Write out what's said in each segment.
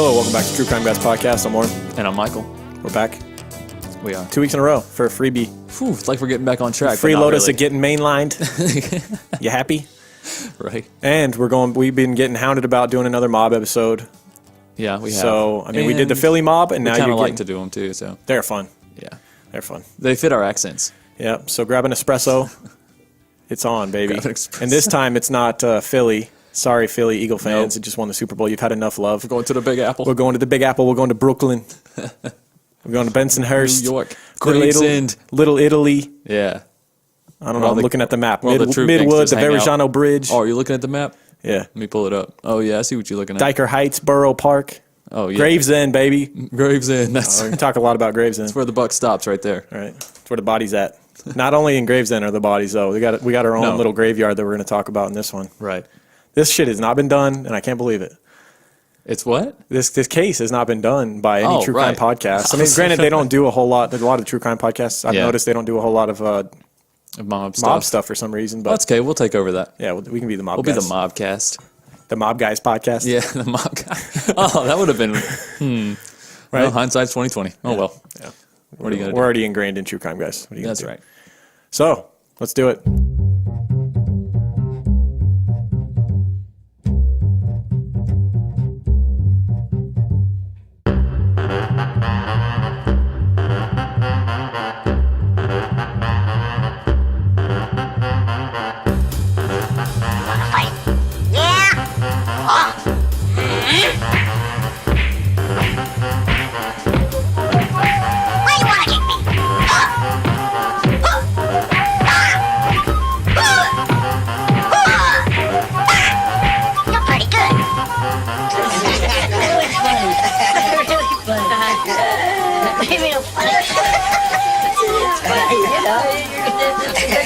Hello, welcome back to True Crime Guys Podcast. I'm Lorne. And I'm Michael. We're back. We are. 2 weeks in a row for a freebie. Phew, it's like we're getting back on track. Freeload us at getting mainlined. You happy? Right. And we've been getting hounded about doing another mob episode. Yeah, we have. So, I mean, we did the Philly mob, and now you kind of like to do them too, so. They're fun. Yeah. They're fun. They fit our accents. Yeah, so grab an espresso. It's on, baby. Grab an espresso. And this time it's not Philly. Sorry, Philly Eagle fans. It just won the Super Bowl. You've had enough love. We're going to the Big Apple. We're going to the Big Apple. We're going to Brooklyn. We're going to Bensonhurst. New York. Little Italy. Yeah. I don't know. I'm looking at the map. The Midwood, the Verrazano Bridge. Oh, are you looking at the map? Yeah. Let me pull it up. Oh, yeah, I see what you're looking at. Diker Heights, Borough Park. Oh, yeah. Gravesend, baby. Gravesend. That's We talk a lot about Gravesend. where the buck stops right there. All right. That's where the body's at. Not only in Gravesend are the bodies, though. We got our own little graveyard that we're going to talk about in this one. Right. This shit has not been done, and I can't believe it. It's what? This case has not been done by any true crime podcast. I mean, granted, they don't do a whole lot. There's a lot of true crime podcasts. I've noticed they don't do a whole lot of mob stuff for some reason. But that's okay. We'll take over that. Yeah, we can be the mob guys. We'll be the mobcast. The Mob Guys podcast. Yeah, the mob guy. Oh, that would have been. Right. Well, hindsight's 2020. Oh well. Yeah. What are you gonna do? We're already ingrained in true crime, guys. What are you That's gonna do? right. So let's do it.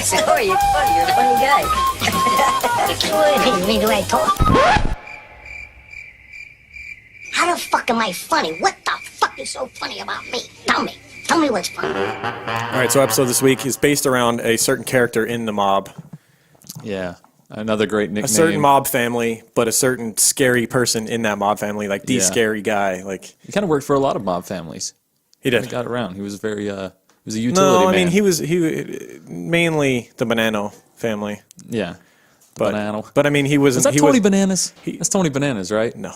Story, you're funny. You're a funny guy. You mean the way I talk? How the fuck am I funny? What the fuck is so funny about me? Tell me. Tell me what's funny. All right, so episode this week is based around a certain character in the mob. Yeah. Another great nickname. A certain mob family, but a certain scary person in that mob family, like the scary guy. Like he kind of worked for a lot of mob families. He did. He got around. He was very. He was a utility man. I mean he was mainly the Bonanno family. Yeah. But, Bonanno. But I mean he wasn't. Was that Tony Bananas? That's Tony Bananas, right? No.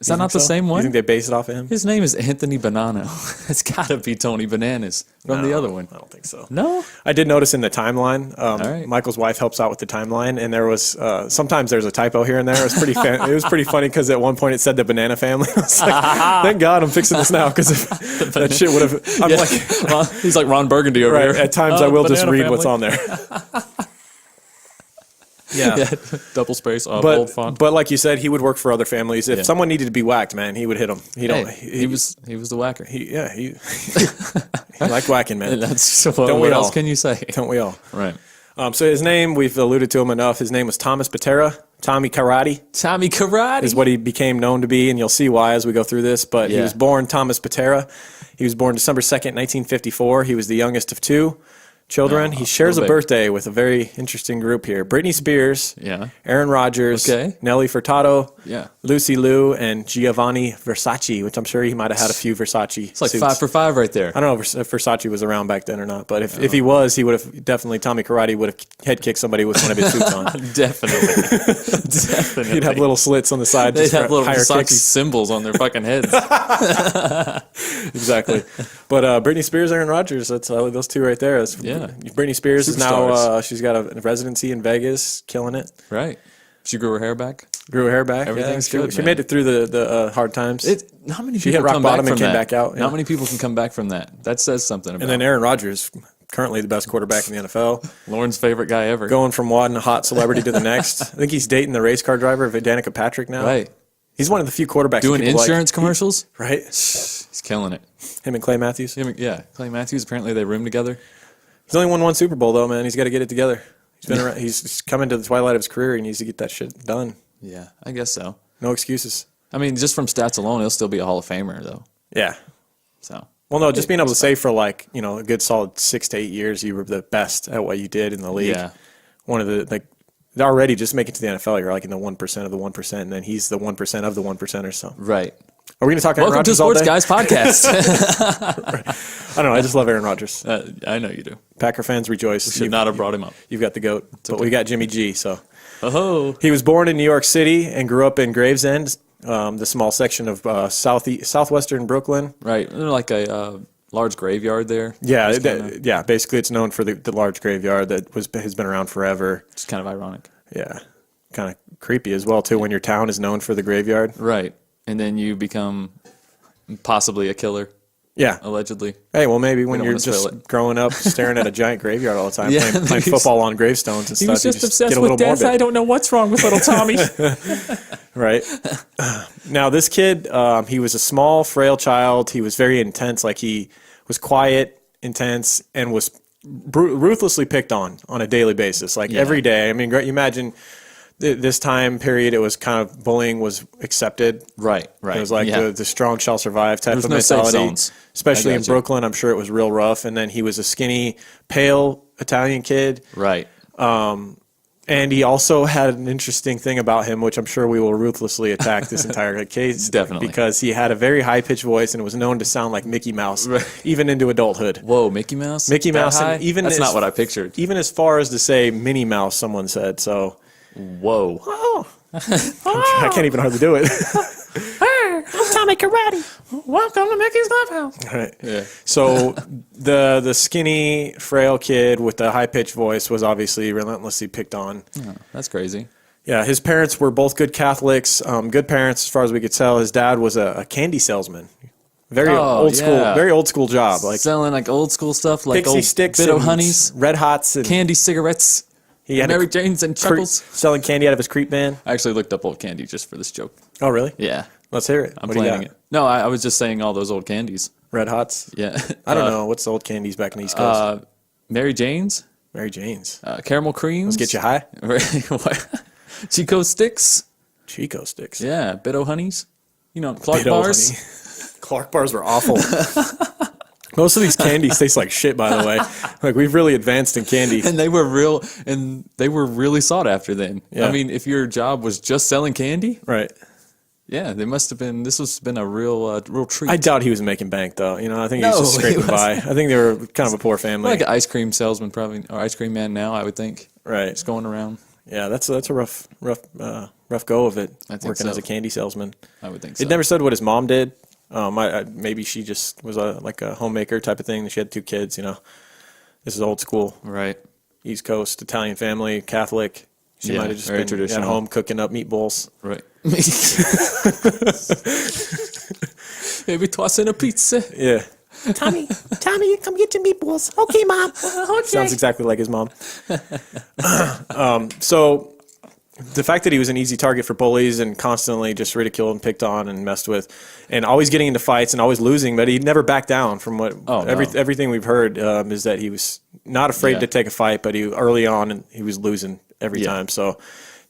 Is that not the same one? You think they based it off of him? His name is Anthony Bonanno. It's got to be Tony Bananas from the other one. I don't think so. No? I did notice in the timeline, right. Michael's wife helps out with the timeline, and there was sometimes there's a typo here and there. It was pretty it was pretty funny because at one point it said the Banana Family. I was like, thank God I'm fixing this now because that shit would have. I'm like, he's like Ron Burgundy over here. At times I will just read family. what's on there. Yeah. Double space, bold font. But like you said, he would work for other families. If someone needed to be whacked, man, he would hit them. He was the whacker. He liked whacking, man. That's what else can you say? Don't we all? Right. So his name, we've alluded to him enough. His name was Thomas Pitera. Tommy Karate. Tommy Karate is what he became known to be, and you'll see why as we go through this. But he was born Thomas Pitera. He was born December 2nd, 1954. He was the youngest of two children. He shares a birthday with a very interesting group here. Britney Spears, Aaron Rodgers, Nelly Furtado, Lucy Liu, and Giovanni Versace, which I'm sure he might have had a few Versace It's like suits. 5 for 5 right there. I don't know if Versace was around back then or not, but if he was, he would have definitely, Tommy Karate would have head kicked somebody with one of his suits on. Definitely. He'd have little slits on the side. They'd have little Versace kicks. symbols on their fucking heads. Exactly. But Britney Spears, Aaron Rodgers, that's those two right there. Britney Spears is now, she's got a residency in Vegas, killing it. Right. She grew her hair back. Everything's good. She made it through the hard times. How many people she hit rock bottom and came that? back out. Not many people can come back from that. That says something about And then Aaron Rodgers, currently the best quarterback in the NFL. Lauren's favorite guy ever. Going from one hot celebrity to the next. I think he's dating the race car driver, Danica Patrick now. Right. He's one of the few quarterbacks doing insurance commercials. Right. He's killing it. Him and Clay Matthews. Clay Matthews. Apparently they room together. He's only won one Super Bowl though, man. He's got to get it together. He's been around, he's coming to the twilight of his career. He needs to get that shit done. Yeah, I guess so. No excuses. I mean, just from stats alone, he'll still be a Hall of Famer though. Yeah. So. Well, no, just being able to say for a good solid 6 to 8 years, you were the best at what you did in the league. Yeah. One of the already just making it to the NFL, you're like in the 1% of the 1%, and then he's the 1% of the 1%, or so. Right. Are we going to talk Aaron Welcome to Rodgers all Sports day? Guys Podcast. I don't know. I just love Aaron Rodgers. I know you do. Packer fans rejoice. Should not have brought him up. You've got the GOAT, but we got Jimmy G. So Oh, he was born in New York City and grew up in Gravesend, the small section of southwestern Brooklyn. right. Like a large graveyard there. Yeah, It's basically, it's known for the large graveyard that has been around forever. It's kind of ironic. Yeah, kind of creepy as well too when your town is known for the graveyard. Right. And then you become possibly a killer, Yeah. allegedly. Hey, well, maybe when don't you're wanna spoil just it. growing up staring at a giant graveyard all the time, Yeah, playing he's- football on gravestones and stuff, He was you just obsessed get a with little death. morbid. I don't know what's wrong with little Tommy. Right. Now, this kid, he was a small, frail child. He was very intense. Like, he was quiet, intense, and was ruthlessly picked on a daily basis. Like, Yeah. every day. I mean, you imagine this time period, it was kind of bullying was accepted. Right. It was like the strong shall survive type There's of no safe mentality. zones. Especially I in got you. Brooklyn, I'm sure it was real rough. And then he was a skinny, pale Italian kid. Right. And he also had an interesting thing about him, which I'm sure we will ruthlessly attack this entire case. Definitely. Because he had a very high-pitched voice and was known to sound like Mickey Mouse, even into adulthood. Whoa, Mickey Mouse? Mickey That Mouse, high? and even That's as- not what I pictured. Even as far as to say Minnie Mouse, someone said. So, Whoa. oh, I can't even hardly do it. I'm Tommy Karate. Welcome to Mickey's Clubhouse. Right. Yeah. So the skinny, frail kid with the high-pitched voice was obviously relentlessly picked on. Oh, that's crazy. Yeah, his parents were both good Catholics, good parents as far as we could tell. His dad was a candy salesman. Very old school job. Like selling like old school stuff, like Pixie old sticks Bit of and Honeys, Red Hots, and candy cigarettes, he had Mary Janes and Chuckles. selling candy out of his creep van. I actually looked up old candy just for this joke. Oh, really? Yeah. Let's hear it. I'm What do you planning got? it. No, I was just saying all those old candies. Red Hots. Yeah. I don't know. What's the old candies back in the East Coast? Mary Jane's, Mary Jane's. caramel creams. Let's get you high. What? Chico sticks. Chico sticks. Yeah. Bit of Honeys. You know, Clark Bit-O bars. honey. Clark bars were awful. Most of these candies taste like shit, by the way. Like, we've really advanced in candy. And they were really sought after then. Yeah. I mean, if your job was just selling candy, Right. yeah, they must have been. This has been a real treat. I doubt he was making bank, though. You know, I think he was No, just he scraping by. I think they were kind of a poor family. like an ice cream salesman, probably, or ice cream man now. I would think. Right. Just going around. Yeah, that's a rough go of it. I think Working so. as a candy salesman. I would think so. It never said what his mom did. Maybe she just was like a homemaker type of thing. She had 2 kids. You know, this is old school, Right. East Coast Italian family, Catholic. She Yeah, might have just very been traditional. at home cooking up meatballs. Right. Maybe tossing a pizza. Yeah, Tommy, come get your meatballs. Okay, Mom. Okay. sounds exactly like his mom. So the fact that he was an easy target for bullies and constantly just ridiculed and picked on and messed with, and always getting into fights and always losing, but he never backed down from what Oh, no. everything we've heard is that he was not afraid Yeah. to take a fight, but early on and he was losing every Yeah. time. So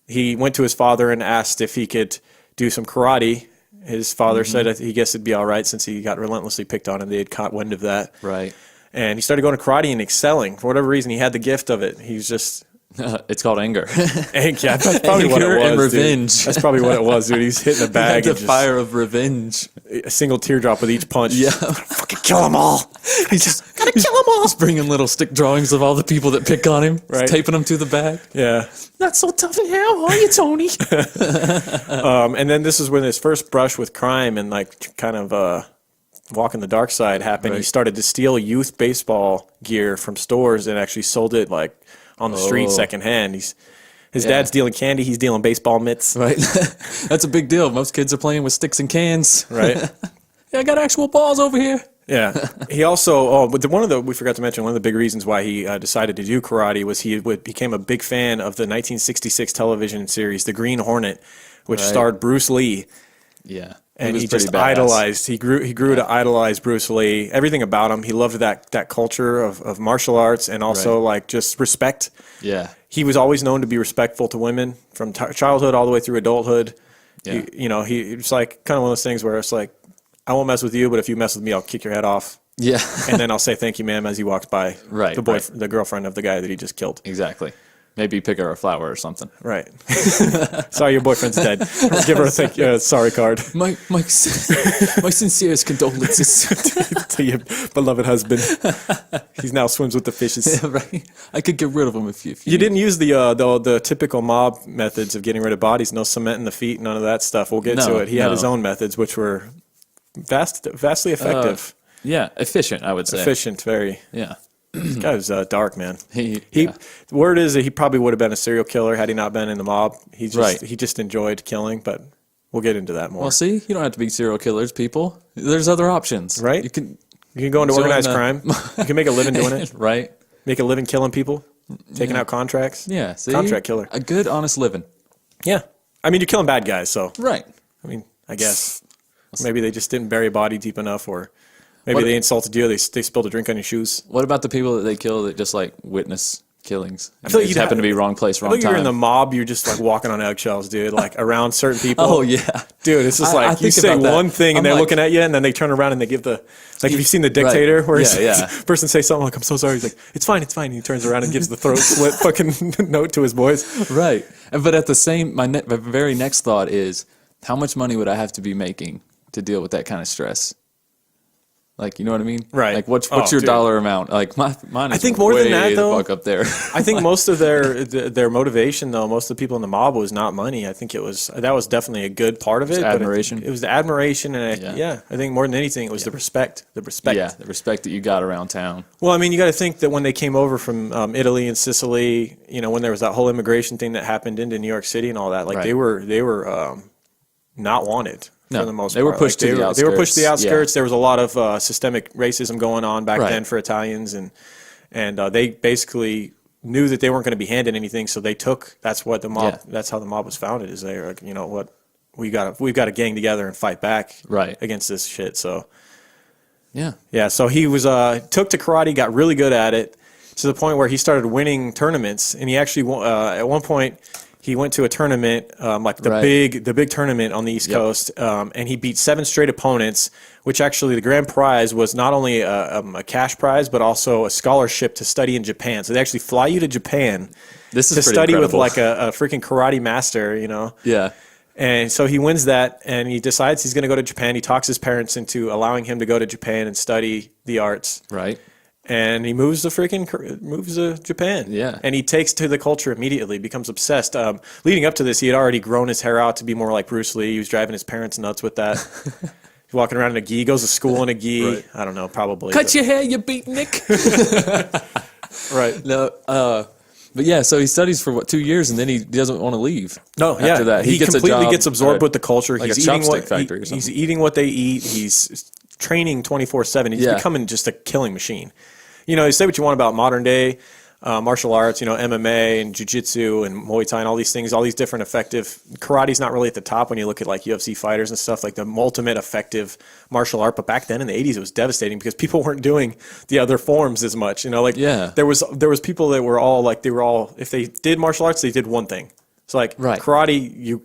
he went to his father and asked if he could do some karate. His father Mm-hmm. said that he guessed it'd be all right since he got relentlessly picked on and they had caught wind of that. Right. And he started going to karate and excelling. For whatever reason, he had the gift of it. He was just It's called anger. yeah, that's probably what it Anger was. and dude. revenge. That's probably what it was, dude. He's hitting the bag the and just fire of revenge. a single teardrop with each punch. Yeah. Fucking kill them all. He's just Gotta kill them all. He's bringing little stick drawings of all the people that pick on him, Right. taping them to the bag. Yeah. Not so tough in hell, are you, Tony? And then this is when his first brush with crime and like kind of walking the dark side happened. He Right. started to steal youth baseball gear from stores and actually sold it like on the street Oh. secondhand. His Yeah. dad's dealing candy. He's dealing baseball mitts. Right. That's a big deal. Most kids are playing with sticks and cans. Right. Yeah, I got actual balls over here. Yeah. He also, but we forgot to mention, one of the big reasons why he decided to do karate was he became a big fan of the 1966 television series, The Green Hornet, which Right. starred Bruce Lee. Yeah. And was he pretty just badass. idolized. He grew to idolize Bruce Lee. Everything about him. He loved that culture of martial arts and also Right. like just respect. Yeah. He was always known to be respectful to women from childhood all the way through adulthood. Yeah. He was like kind of one of those things where it's like, I won't mess with you, but if you mess with me, I'll kick your head off. Yeah. And then I'll say thank you, ma'am, as he walks by Right, the girlfriend of the guy that he just killed. Exactly. Maybe pick her a flower or something. Right. Sorry, your boyfriend's dead. Give her a sorry card. My sincerest condolences to your beloved husband. He now swims with the fishes. Yeah, right. I could get rid of him if you didn't use the typical mob methods of getting rid of bodies. No cement in the feet, none of that stuff. We'll get to it. He had his own methods, which were vastly effective. Yeah, efficient, I would say. Efficient, very. Yeah. This guy was dark, man. Yeah. The word is that he probably would have been a serial killer had he not been in the mob. He just enjoyed killing, but we'll get into that more. Well, see, you don't have to be serial killers, people. There's other options, right? You can go into organized crime. You can make a living doing it, right? Make a living killing people, taking out contracts. Yeah, see? Contract killer. A good, honest living. Yeah, I mean, you're killing bad guys, so right. I mean, I guess maybe they just didn't bury a body deep enough, or maybe they insulted you. They spilled a drink on your shoes. What about the people that they kill that just like witness killings? I feel like you happen to be wrong place, wrong time. You're in the mob. You're just like walking on eggshells, dude. Like around certain people. Oh yeah, dude. It's just like you say one thing and they're looking at you, and then they turn around and they give the like. Have you seen The Dictator, where person say something like, "I'm so sorry." He's like, "It's fine, it's fine." And he turns around and gives the throat slit fucking note to his boys. Right. But at the same, my very next thought is, how much money would I have to be making to deal with that kind of stress? Like, you know what I mean? Right. Like, what's your dollar amount? Like, mine is I think more than that, though. Fuck up there. I think most of their motivation, though, most of the people in the mob was not money. I think that was definitely a good part of it. Admiration. It was the admiration, and I think more than anything, it was the respect. The respect. Yeah, the respect that you got around town. Well, I mean, you got to think that when they came over from Italy and Sicily, you know, when there was that whole immigration thing that happened into New York City and all that, like they were not wanted. No, for the most they part. were pushed to the outskirts. They were pushed to the outskirts. Yeah. There was a lot of systemic racism going on back then for Italians, and they basically knew that they weren't going to be handed anything, so they took. That's what the mob. Yeah. That's how the mob was founded. Is they were like, you know what, we've got to gang together and fight back against this shit. So yeah. So he was took to karate, got really good at it to the point where he started winning tournaments, and he actually at one point. He went to a tournament, like the big tournament on the East Coast, and he beat 7 straight opponents, which actually the grand prize was not only a cash prize, but also a scholarship to study in Japan. So they actually fly you to Japan to study with like a freaking karate master, you know? Yeah. And so he wins that, and he decides he's going to go to Japan. He talks his parents into allowing him to go to Japan and study the arts. Right. And he moves to Japan. Yeah. And he takes to the culture immediately, becomes obsessed. Leading up to this, he had already grown his hair out to be more like Bruce Lee. He was driving his parents nuts with that. He's walking around in a gi, goes to school in a gi. Right. I don't know, probably. Cut your hair, you beatnik. Right. No, but yeah, so he studies for 2 years, and then he doesn't want to leave. No, after that. He completely gets absorbed with the culture. Like he's eating what they eat. He's training 24/7. He's becoming just a killing machine. You know, you say what you want about modern day martial arts, you know, MMA and jiu-jitsu and Muay Thai and all these things, all these different effective. Karate's not really at the top when you look at like UFC fighters and stuff, like the ultimate effective martial art. But back then in the 80s, it was devastating because people weren't doing the other forms as much. You know, like there was people that were all like, if they did martial arts, they did one thing. So like karate, you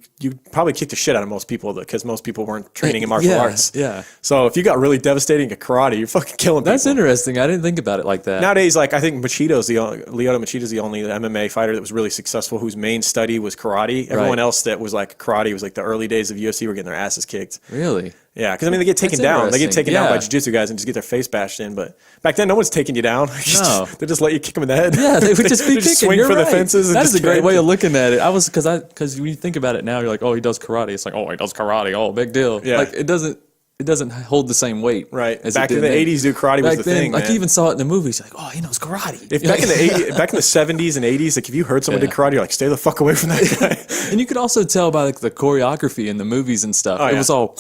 probably kicked the shit out of most people because most people weren't training in martial arts. Yeah. So if you got really devastating at karate, you're fucking killing people. That's interesting. I didn't think about it like that. Nowadays, like I think Lyoto Machida's the only MMA fighter that was really successful whose main study was karate. Everyone else that was like karate was like the early days of UFC were getting their asses kicked. Really? Yeah, because I mean they get taken down. They get taken down by jiu-jitsu guys and just get their face bashed in. But back then, no one's taking you down. They just let you kick them in the head. Yeah, they would just be kicking. Swing for the fences. That is a great way of looking at it. Because when you think about it now, you're like, oh, he does karate. It's like, oh, he does karate. Oh, big deal. Yeah. Like it doesn't hold the same weight. Right. Back in the 80s, dude, karate was the thing. Like you even saw it in the movies. Like, oh, he knows karate. Back in the 70s and 80s, like if you heard someone did karate, you're like, stay the fuck away from that guy. And you could also tell by like the choreography in the movies and stuff. It was all.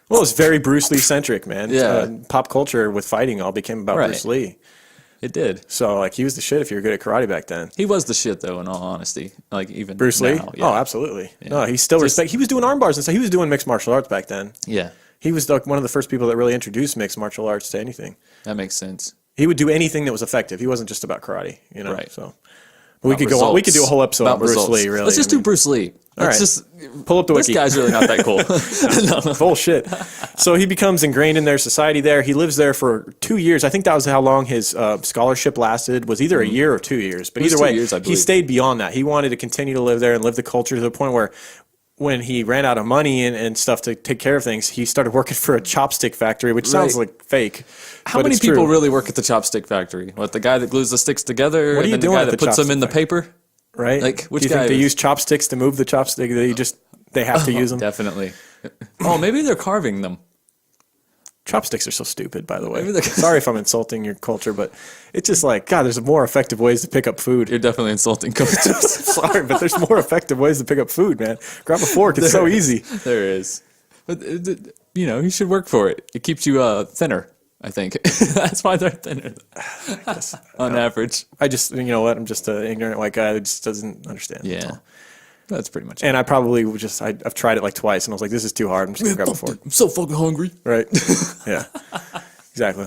Well, it's very Bruce Lee centric, man. Yeah. Pop culture with fighting all became about Bruce Lee. It did. So like he was the shit if you were good at karate back then. He was the shit though, in all honesty. Like even Bruce Lee. Yeah. Oh, absolutely. Yeah. No, he's still respect. He was doing arm bars and stuff. He was doing mixed martial arts back then. Yeah. He was like one of the first people that really introduced mixed martial arts to anything. That makes sense. He would do anything that was effective. He wasn't just about karate, you know. Right. So, but we could go on. We could do a whole episode on Bruce Lee. Really, let's just do Bruce Lee. It's right. just Pull up the this wiki. guy's really not that cool. Bullshit. So he becomes ingrained in their society there. He lives there for 2 years. I think that was how long his scholarship lasted, was either a year or 2 years. But It was either 2 way, years, I he believe. stayed beyond that. He wanted to continue to live there and live the culture to the point where when he ran out of money and stuff to take care of things, he started working for a chopstick factory, which sounds Right. like fake. How but many it's people true. really work at the chopstick factory? What, the guy that glues the sticks together? What are and you then doing the guy at that the puts them chopstick in the factory? paper? Right? Like, which Do you think guy they is- use chopsticks to move the chopstick? They have to use them? Definitely. Oh, maybe they're carving them. Chopsticks are so stupid, by the way. Maybe they're- Sorry if I'm insulting your culture, but it's just like, God, there's more effective ways to pick up food. You're definitely insulting cultures. Sorry, but there's more effective ways to pick up food, man. Grab a fork. It's so easy. There is. But, you should work for it. It keeps you thinner, I think. That's why they're thinner on average. I just, you know what? I'm just an ignorant white guy that just doesn't understand. That's Yeah. all. That's pretty much it. And I probably would just, I've tried it like twice and I was like, this is too hard. I'm just going to grab a fork. I'm so fucking hungry. Right? Yeah. Exactly.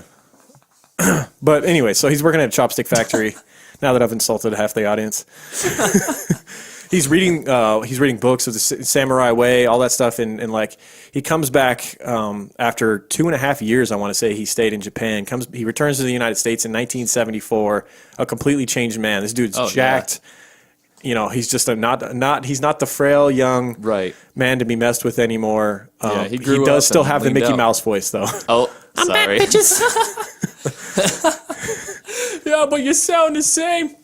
But anyway, so he's working at a chopstick factory. Now that I've insulted half the audience. He's reading books of the samurai way, all that stuff, and like he comes back after 2.5 years. I want to say he stayed in Japan. He returns to the United States in 1974, a completely changed man. This dude's jacked. You know, he's just he's not the frail young Right. man to be messed with anymore. Yeah, he he grew does up still and have the leaned Mickey out. Mouse voice though. Oh, sorry. Yeah, but you sound the same.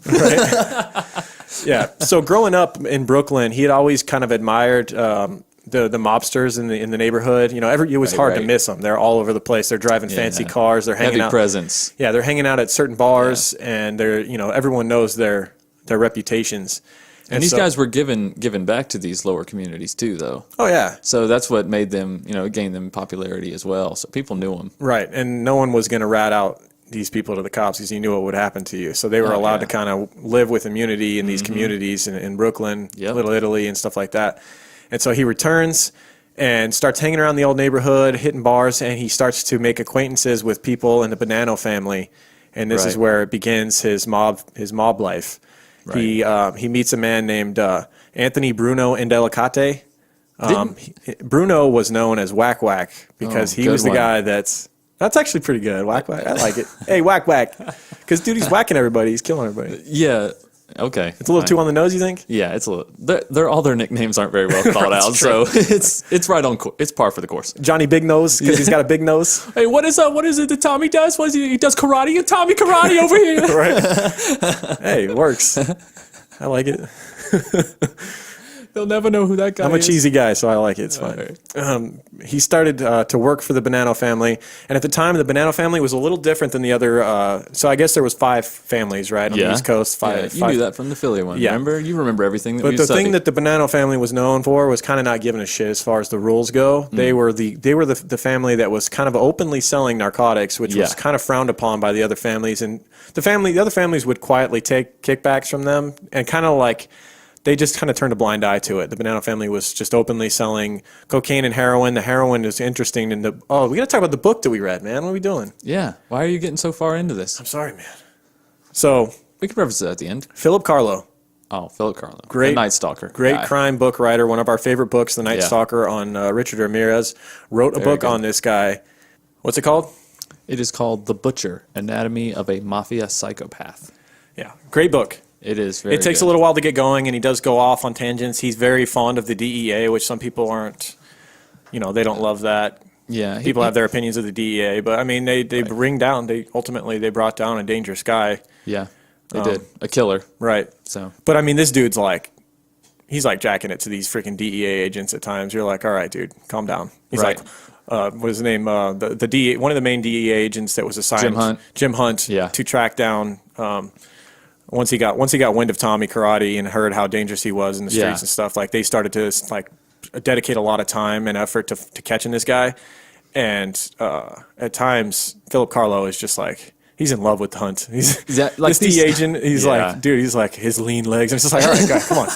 Yeah. So growing up in Brooklyn, he had always kind of admired the mobsters in the neighborhood. You know, it was hard to right. miss them. They're all over the place. They're driving fancy cars. They're hanging Heavy out. presence. Yeah, they're hanging out at certain bars, and they're everyone knows their reputations. And these so- guys were given back to these lower communities too, though. Oh yeah, So that's what made them, gain them popularity as well. So people knew them. right. And no one was going to rat out these people to the cops because you knew what would happen to you. So they were allowed to kind of live with immunity in these communities in Brooklyn, Yep. Little Italy, and stuff like that. And so he returns and starts hanging around the old neighborhood, hitting bars, and he starts to make acquaintances with people in the Bonanno family. And this is Right. where it begins his mob life. Right. He meets a man named Anthony Bruno Indelicate. Bruno was known as Whack Whack because he good was the one. guy that's actually pretty good. Whack Whack. I like it. Hey, Whack Whack. Because, dude, he's whacking everybody. He's killing everybody. Yeah. Okay. It's a little too on the nose, you think? Yeah, it's a little. They're all their nicknames aren't very well thought out, so it's right on. It's par for the course. Johnny Big Nose because he's got a big nose. Hey, what is it that Tommy does? What is he does karate? Tommy karate over here. Right. Hey, it works. I like it. They'll never know who that guy is. I'm a cheesy guy, so I like it. It's fine. He started to work for the Bonanno family, and at the time, the Bonanno family was a little different than the other. So I guess there was 5 families, right, on the East Coast. Five. You knew that from the Philly one. Yeah. Remember? You remember everything that But we the studied. thing that the Bonanno family was known for was kind of not giving a shit as far as the rules go. They were the family that was kind of openly selling narcotics, which was kind of frowned upon by the other families, and the other families would quietly take kickbacks from them and kind of like. They just kind of turned a blind eye to it. The Bonanno family was just openly selling cocaine and heroin. The heroin is interesting. We got to talk about the book that we read, man. What are we doing? Yeah. Why are you getting so far into this? I'm sorry, man. So, We can reference it at the end. Philip Carlo, Oh, Philip Carlo. Great- The Night Stalker. great guy. crime book writer, one of our favorite books, The Night Yeah. Stalker, on Richard Ramirez, wrote a book good. on this guy. What's it called? It is called The Butcher, Anatomy of a Mafia Psychopath. Yeah, great book. It is very It takes good. a little while to get going, and he does go off on tangents. He's very fond of the DEA, which some people aren't. They don't love that. Yeah. People have their opinions of the DEA, but I mean, they ultimately brought down a dangerous guy, Yeah. They did. A killer. right? So. But I mean, this dude's he's jacking it to these freaking DEA agents at times. You're like, all right, dude, calm down. He's Right. what was his name? The DEA, one of the main DEA agents that was assigned, Jim Hunt, Yeah. to track down. Once he got wind of Tommy karate and heard how dangerous he was in the streets Yeah. and stuff, they started to dedicate a lot of time and effort to catching this guy. And at times, Philip Carlo is just he's in love with Hunt. He's that like this these- DEA agent. He's Yeah. he's his lean legs. And it's just all right, guy, come on,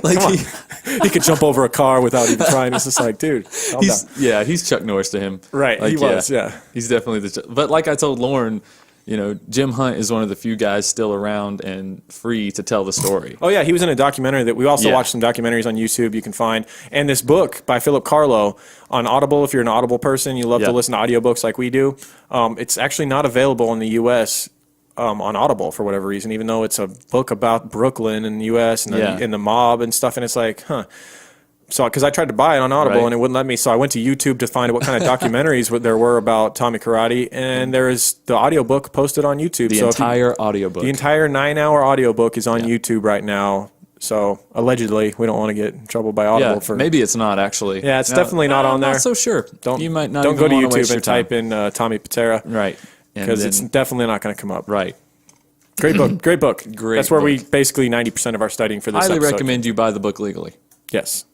Like come on. He could jump over a car without even trying. It's just dude, calm down. he's Chuck Norris to him. Right, he was, yeah. He's definitely but like I told Lauren, Jim Hunt is one of the few guys still around and free to tell the story. Oh, yeah, he was in a documentary that we also watched some documentaries on YouTube you can find. And this book by Philip Carlo on Audible, if you're an Audible person, you love to listen to audiobooks like we do. It's actually not available in the U.S. On Audible for whatever reason, even though it's a book about Brooklyn and the U.S. and the mob and stuff. And it's like, So, because I tried to buy it on Audible and it wouldn't let me, so I went to YouTube to find what kind of documentaries there were about Tommy Karate, and there is the audiobook posted on YouTube. The entire audiobook. The entire 9-hour audiobook is on YouTube right now. So, allegedly, we don't want to get in trouble by Audible for... maybe it's not, actually. Yeah, it's definitely not on there. I'm not so sure. You might not don't go to YouTube and type in Tommy Pitera. Right. Because it's definitely not going to come up. Right. Great book. Great book. Great That's where book. we basically 90% of our studying for this Highly episode. recommend you buy the book legally. Yes.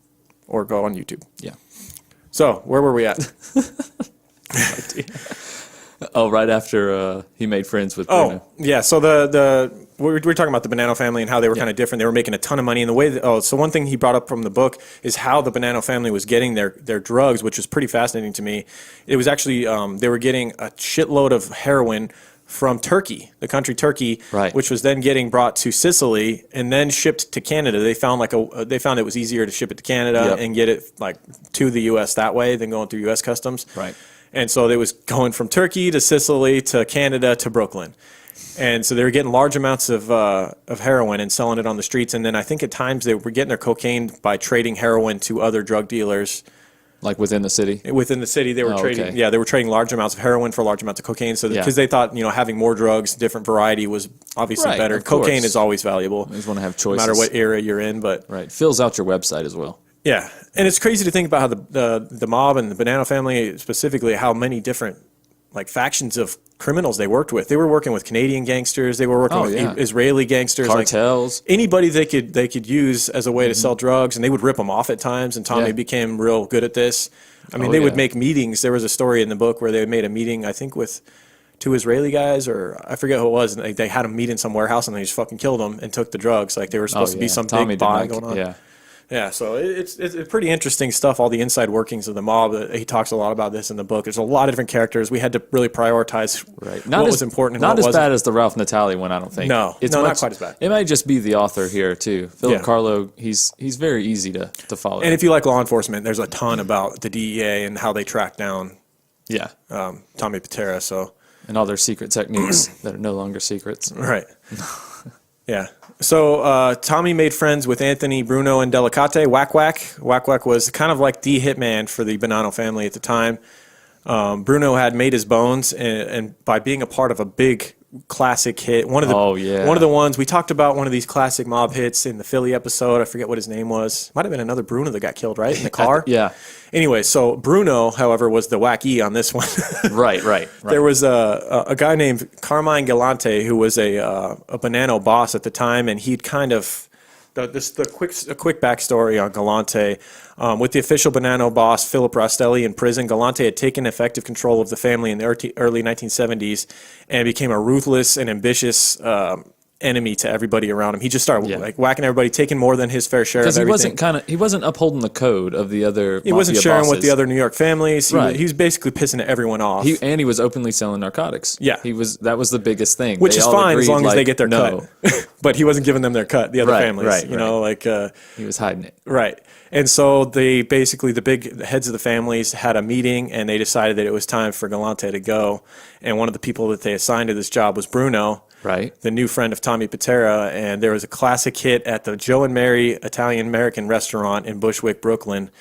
Or go on YouTube. Yeah. So, where were we at? Right after he made friends with Bruno. Yeah. So we were talking about the Bonanno family and how they were kind of different. They were making a ton of money. And the way that, so one thing he brought up from the book is how the Bonanno family was getting their drugs, which was pretty fascinating to me. It was actually, they were getting a shitload of heroin from Turkey, the country Turkey, which was then getting brought to Sicily and then shipped to Canada. They found they found it was easier to ship it to Canada and get it to the U.S. that way than going through U.S. customs. Right. And so they was going from Turkey to Sicily to Canada to Brooklyn. And so they were getting large amounts of heroin and selling it on the streets. And then I think at times they were getting their cocaine by trading heroin to other drug dealers. Like within the city? Within the city, they were trading. Okay. Yeah, they were trading large amounts of heroin for large amounts of cocaine. So because they thought, having more drugs, different variety was obviously better. Cocaine is always valuable. You just want to have choices, no matter what era you're in. But fills out your website as well. Yeah, and it's crazy to think about how the mob and the Bonanno family specifically, how many different factions of criminals they worked with. They were working with Canadian gangsters. They were working with Israeli gangsters, cartels, anybody they could use as a way to sell drugs, and they would rip them off at times. And Tommy became real good at this. I mean, they would make meetings. There was a story in the book where they made a meeting, I think, with 2 Israeli guys, or I forget who it was. And they had them meet in some warehouse, and they just fucking killed them and took the drugs. Like they were supposed to be some big buy going on. Yeah, so it's pretty interesting stuff, all the inside workings of the mob. He talks a lot about this in the book. There's a lot of different characters. We had to really prioritize what was important and what wasn't. Not as bad as the Ralph Natali one, I don't think. No, not quite as bad. It might just be the author here, too. Philip Carlo, he's very easy to follow. And if you like law enforcement, there's a ton about the DEA and how they track down Tommy Pitera. So. And all their secret techniques that are no longer secrets. Right. Yeah. So Tommy made friends with Anthony, Bruno, and Delicate. Whack Whack. Whack Whack was kind of like the hitman for the Bonanno family at the time. Bruno had made his bones, and by being a part of a big classic hit, one of the ones we talked about, one of these classic mob hits in the Philly episode. I forget what his name was. Might have been another Bruno that got killed, right, in the car. Anyway, so Bruno, however, was the wacky on this one. Right. There was a guy named Carmine Galante who was a Bonanno boss at the time, and he'd kind of a quick backstory on Galante. With the official Bonanno boss Philip Rostelli in prison, Galante had taken effective control of the family in the early 1970s and became a ruthless and ambitious enemy to everybody around him. He just started whacking everybody, taking more than his fair share of everything. Because he wasn't upholding the code of the other. He wasn't sharing bosses with the other New York families. He was basically pissing everyone off. He was openly selling narcotics. Yeah, that was the biggest thing. Which is fine as long as they get their cut. But he wasn't giving them their cut. The other families, he was hiding it. Right. And so the big heads of the families had a meeting, and they decided that it was time for Galante to go. And one of the people that they assigned to this job was Bruno, the new friend of Tommy Pitera. And there was a classic hit at the Joe and Mary Italian-American restaurant in Bushwick, Brooklyn.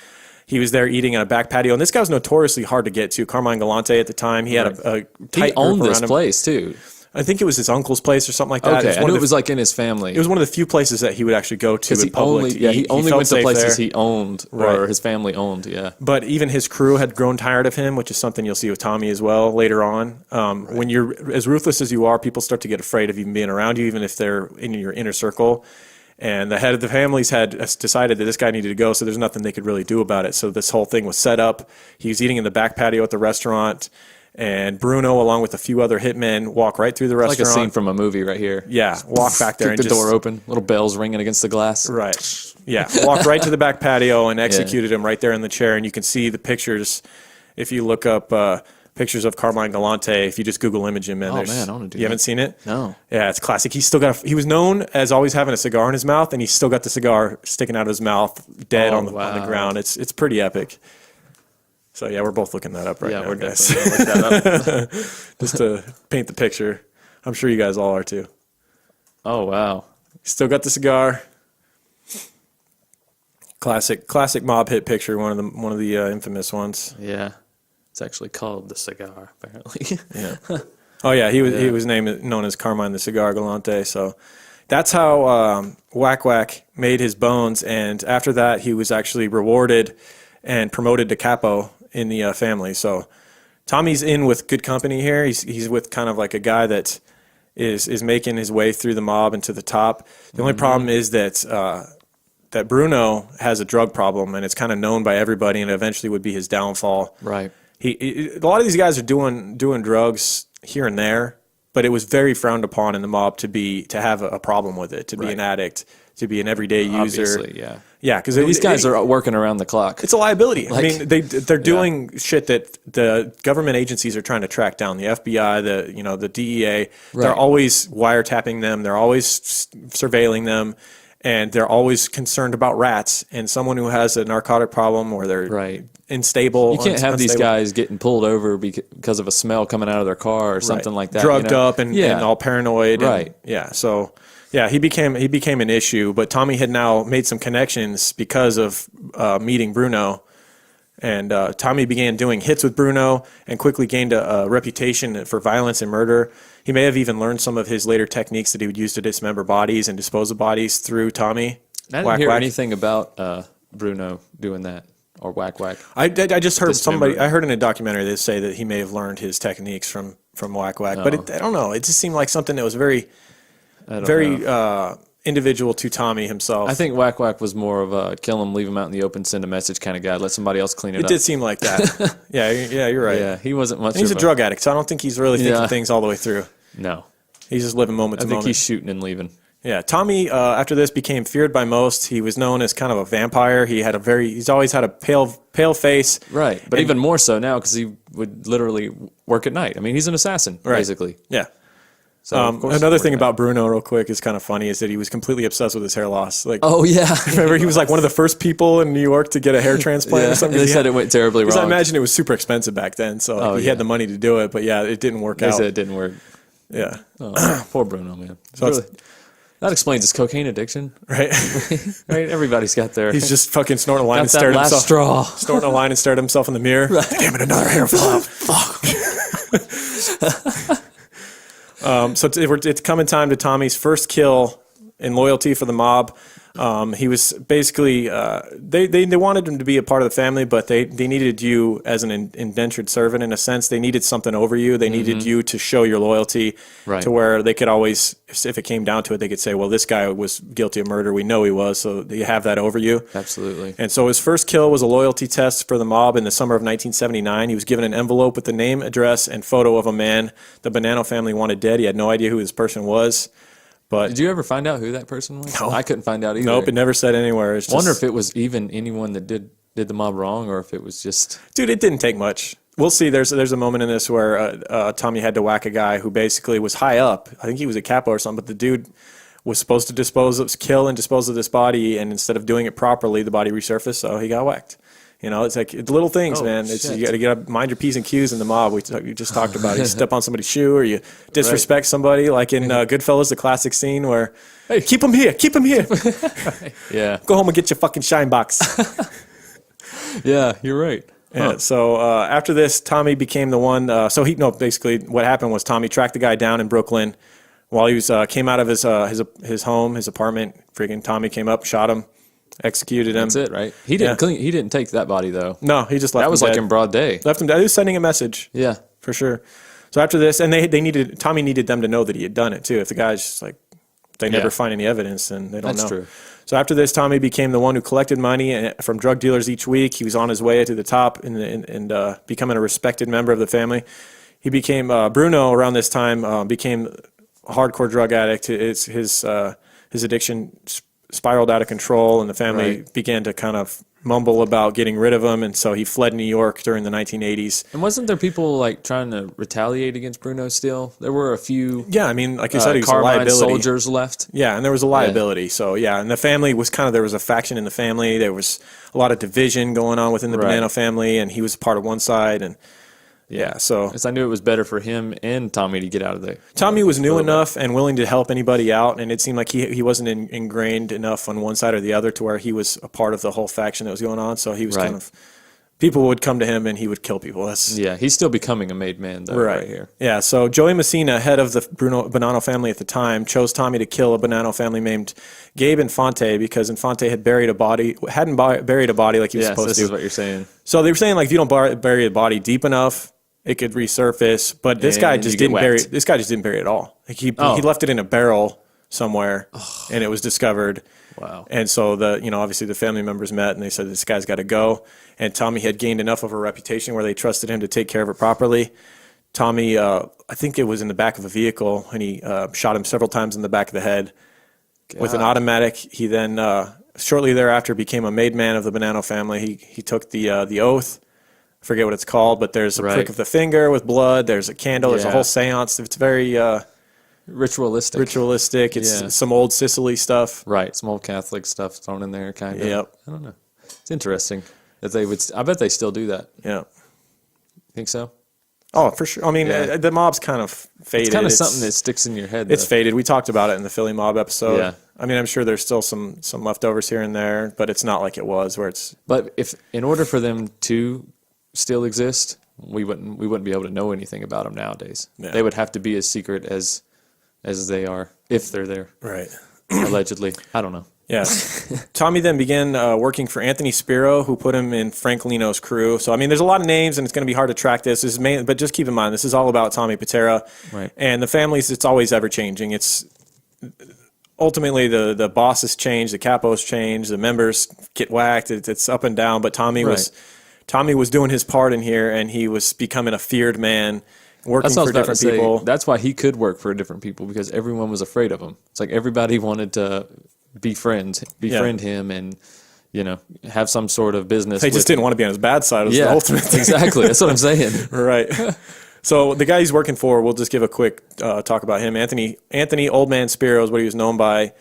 He was there eating on a back patio, and this guy was notoriously hard to get to. Carmine Galante at the time, he had a tight He owned group this around him. place, too. I think it was his uncle's place or something like that. Okay, I knew it was like in his family. It was one of the few places that he would actually go to in public. He only went to places he owned or his family owned, But even his crew had grown tired of him, which is something you'll see with Tommy as well later on. When you're as ruthless as you are, people start to get afraid of even being around you, even if they're in your inner circle. And the head of the families had decided that this guy needed to go, so there's nothing they could really do about it. So this whole thing was set up. He was eating in the back patio at the restaurant. And Bruno, along with a few other hitmen, walk right through the restaurant. Like a scene from a movie right here. Yeah, walk back there and the door open, little bells ringing against the glass. Right. Yeah, walked right to the back patio and executed him right there in the chair. And you can see the pictures if you look up pictures of Carmine Galante. If you just Google image him, man. Oh man, I want to do You haven't seen it? No. Yeah, it's classic. He was known as always having a cigar in his mouth, and he's still got the cigar sticking out of his mouth, dead on the ground. It's pretty epic. So yeah, we're both looking that up right now, we're guys. definitely gonna look that up. Just to paint the picture. I'm sure you guys all are too. Oh wow. Still got the cigar. Classic mob hit picture. One of the infamous ones. Yeah. It's actually called the cigar, apparently. Yeah. Oh yeah, he was known as Carmine the Cigar Galante. So that's how Whack Whack made his bones, and after that he was actually rewarded and promoted to capo in the family. So Tommy's in with good company here. He's with kind of like a guy that is making his way through the mob and to the top. The only problem is that that Bruno has a drug problem, and it's kind of known by everybody, and eventually would be his downfall. Right. A lot of these guys are doing drugs here and there, but it was very frowned upon in the mob to have a problem with it, to be an addict, to be an everyday user. Obviously, yeah. Yeah, because these guys are working around the clock. It's a liability. I mean, they're doing shit that the government agencies are trying to track down. The FBI, the DEA, they're always wiretapping them. They're always surveilling them. And they're always concerned about rats and someone who has a narcotic problem or they're unstable. You can't have these guys getting pulled over because of a smell coming out of their car or something like that. Drugged up and all paranoid. Right. So he became an issue. But Tommy had now made some connections because of meeting Bruno. And Tommy began doing hits with Bruno and quickly gained a reputation for violence and murder. He may have even learned some of his later techniques that he would use to dismember bodies and dispose of bodies through Tommy. I didn't hear anything about Bruno doing that or Whack Whack. I just heard I heard in a documentary they say that he may have learned his techniques from Whack Whack. But I don't know. It just seemed like something that was very individual to Tommy himself. I think Whack Whack was more of a kill him, leave him out in the open, send a message kind of guy. Let somebody else clean it up. It did seem like that. yeah, you're right. Yeah, he wasn't much. He's a drug addict, so I don't think he's really thinking things all the way through. No, he's just living moment to moment. I think he's shooting and leaving. Yeah, Tommy after this became feared by most. He was known as kind of a vampire. He's always had a pale face. Right, but even more so now because he would literally work at night. I mean, he's an assassin basically. Yeah. So another thing about Bruno, real quick, is kind of funny, is that he was completely obsessed with his hair loss. Like, oh yeah, remember he was like one of the first people in New York to get a hair transplant or something. They said it went terribly wrong. I imagine it was super expensive back then, so he had the money to do it. But yeah, it didn't work out. They said it didn't work. Yeah, poor Bruno, man. So that explains his cocaine addiction, right? Right. Everybody's got their. He's just fucking snorting a line and staring himself. Straw. Snorting a line and staring at himself in the mirror. Right. Damn it, another hair flop. Fuck. So it's coming time to Tommy's first kill in loyalty for the mob. He was basically they wanted him to be a part of the family, but they needed you as an indentured servant in a sense. They needed something over you. They needed you to show your loyalty to where they could always, if it came down to it, they could say, well, this guy was guilty of murder. We know he was, so you have that over you. Absolutely. And so his first kill was a loyalty test for the mob in the summer of 1979. He was given an envelope with the name, address, and photo of a man the Bonanno family wanted dead. He had no idea who this person was. But did you ever find out who that person was? No. I couldn't find out either. Nope, it never said anywhere. It's just, wonder if it was even anyone that did the mob wrong, or if it was just. Dude, it didn't take much. We'll see. There's a moment in this where Tommy had to whack a guy who basically was high up. I think he was a capo or something, but the dude was supposed to kill and dispose of this body, and instead of doing it properly, the body resurfaced, so he got whacked. You know, it's like little things, man. You got to mind your P's and Q's in the mob. We just talked about it. You step on somebody's shoe or you disrespect somebody, like in Goodfellas, the classic scene where, hey, keep him here. Yeah. Go home and get your fucking shine box. Yeah, you're right. Yeah. So after this, Tommy became the one. Basically, what happened was Tommy tracked the guy down in Brooklyn while he was came out of his home, his apartment. Freaking Tommy came up, shot him. Executed him. That's it, right? He didn't He didn't take that body though. No, he just left. That was him like dead. in broad day. Left him dead. He was sending a message. Yeah, for sure. So after this, and Tommy needed them to know that he had done it too. If the guy's just like, they never find any evidence, then they don't know. That's true. So after this, Tommy became the one who collected money from drug dealers each week. He was on his way to the top and becoming a respected member of the family. He became Bruno around this time. Became a hardcore drug addict. His addiction spiraled out of control, and the family began to kind of mumble about getting rid of him, and so he fled New York during the 1980s. And wasn't there people like trying to retaliate against Bruno still? There were a few. Yeah, I mean, like you said, he was a Carbine liability. soldiers left. Yeah, and there was a liability. So yeah, and the family was there was a faction in the family. There was a lot of division going on within the Bonanno family, and he was part of one side, and so I knew it was better for him and Tommy to get out of there. Tommy was new enough and willing to help anybody out, and it seemed like he wasn't ingrained enough on one side or the other to where he was a part of the whole faction that was going on. So he was kind of, people would come to him and he would kill people. He's still becoming a made man though, right here. Yeah, so Joey Messina, head of the Bonanno family at the time, chose Tommy to kill a Bonanno family named Gabe Infante because Infante hadn't buried a body like he was supposed to. This is what you're saying. So they were saying, like, if you don't bury a body deep enough, it could resurface, but this guy just didn't bury it. This guy just didn't bury it at all. Like he left it in a barrel somewhere, and it was discovered. Wow. And so obviously the family members met, and they said this guy's got to go. And Tommy had gained enough of a reputation where they trusted him to take care of it properly. Tommy, I think it was in the back of a vehicle, and he shot him several times in the back of the head with an automatic. He then shortly thereafter became a made man of the Bonanno family. He took the oath. I forget what it's called, but there's a prick of the finger with blood. There's a candle. There's a whole seance. It's very ritualistic. It's some old Sicily stuff. Right. Some old Catholic stuff thrown in there, kind of. Yep. I don't know. It's interesting that they would. I bet they still do that. Yeah. Think so? Oh, for sure. I mean, the mob's kind of faded. It's kind of something that sticks in your head. It's faded. We talked about it in the Philly mob episode. Yeah. I mean, I'm sure there's still some leftovers here and there, but it's not like it was where it's. But if in order for them to still exist, we wouldn't be able to know anything about them nowadays. Yeah. They would have to be as secret as they are, if they're there. Right. Allegedly. I don't know. Yeah. Tommy then began working for Anthony Spiro, who put him in Frank Lino's crew. So, I mean, there's a lot of names, and it's going to be hard to track this. But just keep in mind, this is all about Tommy Pitera. Right. And the families, it's always ever-changing. It's ultimately the bosses change, the capos change, the members get whacked. It's up and down, but Tommy was doing his part in here, and he was becoming a feared man, working for different people. That's why he could work for different people, because everyone was afraid of him. It's like everybody wanted to befriend him, and have some sort of business. They just didn't want to be on his bad side. It was the ultimate thing. Exactly. That's what I'm saying. Right. So the guy he's working for, we'll just give a quick talk about him. Anthony Old Man Spiro is what he was known by.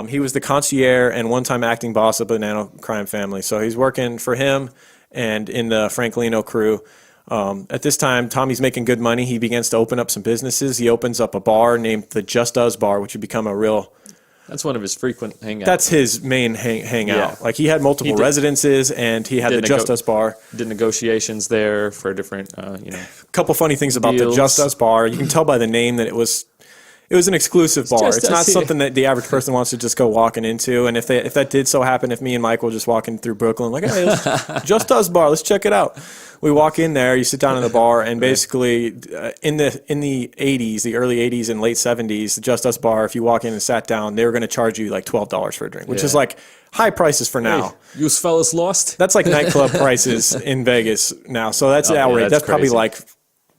He was the concierge and one-time acting boss of the Bonanno crime family. So he's working for him and in the Frank Lino crew. At this time, Tommy's making good money. He begins to open up some businesses. He opens up a bar named the Just Us Bar, which would become a real... That's one of his frequent hangouts. That's his main hangout. Yeah. Like, he had multiple residences, and he had the Just Us Bar. Did negotiations there for different, A couple funny things about the Just Us Bar. You can tell by the name that it was an exclusive bar. It's not something that the average person wants to just go walking into. And if that did so happen, if me and Mike were just walking through Brooklyn, like, hey, Just Us Bar, let's check it out. We walk in there, you sit down in the bar, and basically in the 80s, the early 80s and late 70s, the Just Us Bar, if you walk in and sat down, they were going to charge you like $12 for a drink, which is like high prices for now. Hey, you fellas lost? That's like nightclub prices in Vegas now. So that's outrageous. That's probably like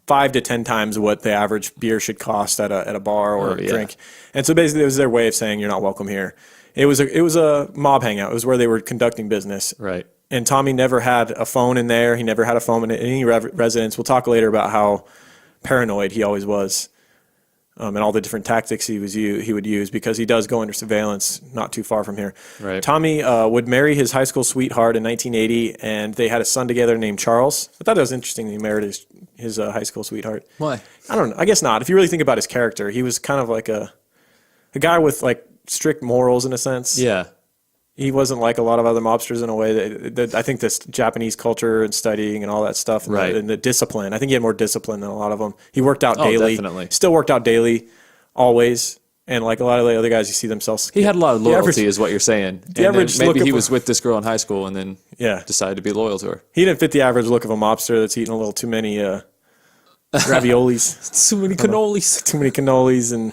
5 to 10 times what the average beer should cost at a bar or a drink. And so basically it was their way of saying you're not welcome here. It was a mob hangout. It was where they were conducting business. Right. And Tommy never had a phone in there. He never had a phone in any residence. We'll talk later about how paranoid he always was, and all the different tactics he would use, because he does go under surveillance not too far from here. Right. Tommy would marry his high school sweetheart in 1980, and they had a son together named Charles. I thought it was interesting that he married his high school sweetheart. Why? I don't know. I guess not. If you really think about his character, he was kind of like a guy with like strict morals in a sense. Yeah. He wasn't like a lot of other mobsters in a way that I think this Japanese culture and studying and all that stuff, and the discipline. I think he had more discipline than a lot of them. He worked out daily. Definitely. Still worked out daily, always. And like a lot of the other guys, you see themselves. He had a lot of loyalty, is what you're saying. Maybe he was with this girl in high school and then decided to be loyal to her. He didn't fit the average look of a mobster that's eating a little too many raviolis. Too many cannolis. Too many cannolis, and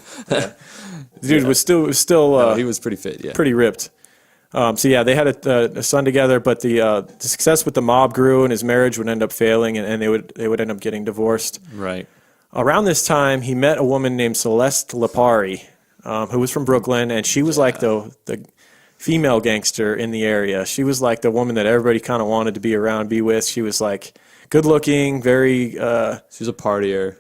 dude was still. He was pretty fit. Pretty ripped. They had a son together, but the success with the mob grew, and his marriage would end up failing, and they would end up getting divorced. Right. Around this time, he met a woman named Celeste Lipari, who was from Brooklyn, and she was like female gangster in the area. She was like the woman that everybody kind of wanted to be around, be with. She was like good looking, very She was a partier.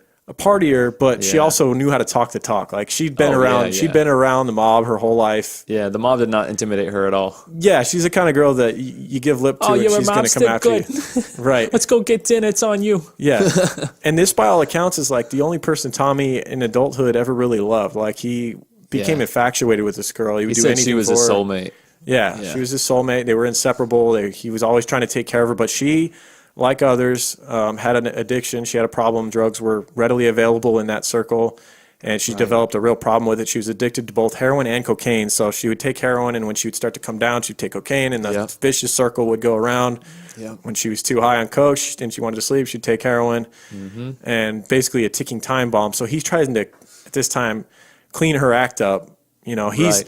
But she also knew how to talk the talk. Like she'd been she'd been around the mob her whole life. Yeah, the mob did not intimidate her at all. Yeah, she's the kind of girl that you give lip to and she's going to come after you. Right. Let's go get dinner. It's on you. Yeah. And this, by all accounts, is like the only person Tommy in adulthood ever really loved. Like he became infatuated with this girl. He would do anything she was for his her. soulmate. Yeah, she was his soulmate. They were inseparable. He was always trying to take care of her, but she, like others, had an addiction. She had a problem. Drugs were readily available in that circle, and she developed a real problem with it. She was addicted to both heroin and cocaine, so she would take heroin, and when she would start to come down, she'd take cocaine, and the vicious circle would go around. Yep. When she was too high on coke and she wanted to sleep, she'd take heroin, and basically a ticking time bomb. So he's trying to, at this time, clean her act up. You know, his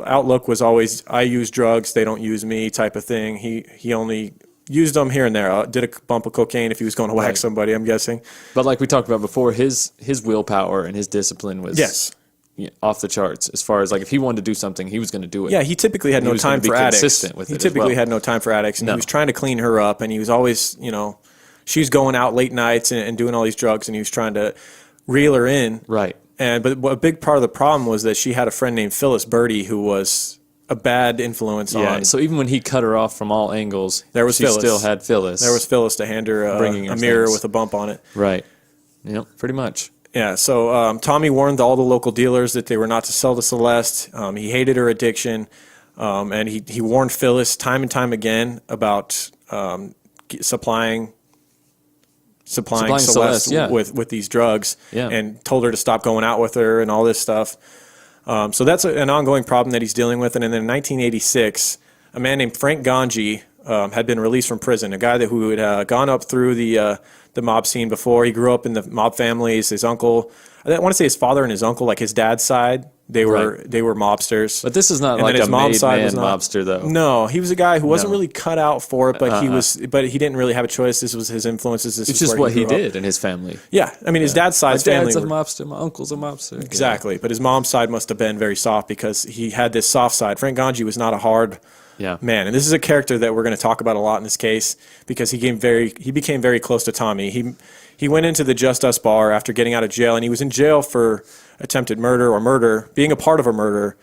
outlook was always, I use drugs, they don't use me type of thing. He only used them here and there. Did a bump of cocaine if he was going to whack somebody, I'm guessing. But like we talked about before, his willpower and his discipline was off the charts. As far as like if he wanted to do something, he was going to do it. Yeah, he typically had no time for addicts. He typically had no time for addicts, and he was trying to clean her up, and he was always, you know, she was going out late nights and doing all these drugs, and he was trying to reel her in. Right. But a big part of the problem was that she had a friend named Phyllis Birdie who was a bad influence on. So even when he cut her off from all angles, she still had Phyllis. There was Phyllis to hand her a mirror with a bump on it. Right. Yep, pretty much. Yeah, so Tommy warned all the local dealers that they were not to sell to Celeste. He hated her addiction, and he warned Phyllis time and time again about supplying Celeste with these drugs, and told her to stop going out with her and all this stuff. So that's an ongoing problem that he's dealing with. And then in 1986, a man named Frank Ganji had been released from prison, a guy who had gone up through the mob scene before. He grew up in the mob families. His uncle, I want to say his father and his uncle, like his dad's side, they were mobsters. But this is not like a made man mobster, though. No, he was a guy who wasn't really cut out for it, but he didn't really have a choice. This was his influences. It's just what he did in his family. Yeah, I mean his dad's side family. My dad's a mobster. My uncle's a mobster. Exactly, but his mom's side must have been very soft because he had this soft side. Frank Ganji was not a hard man, and this is a character that we're going to talk about a lot in this case because he became very close to Tommy. He went into the Just Us bar after getting out of jail, and he was in jail for attempted murder, being a part of a murder,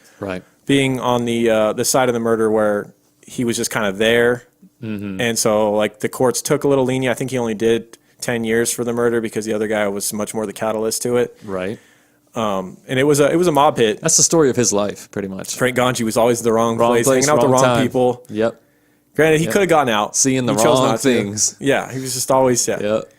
being on the side of the murder where he was just kind of there. And so like the courts took a little lenient. I think he only did 10 years for the murder because the other guy was much more the catalyst to it. Right. And it was a mob hit. That's the story of his life, pretty much. Frank Ganji was always in the wrong place, hanging out with the wrong people. Yep. Granted, he could have gotten out. Seeing the wrong things. Yeah, he was just always, Yep.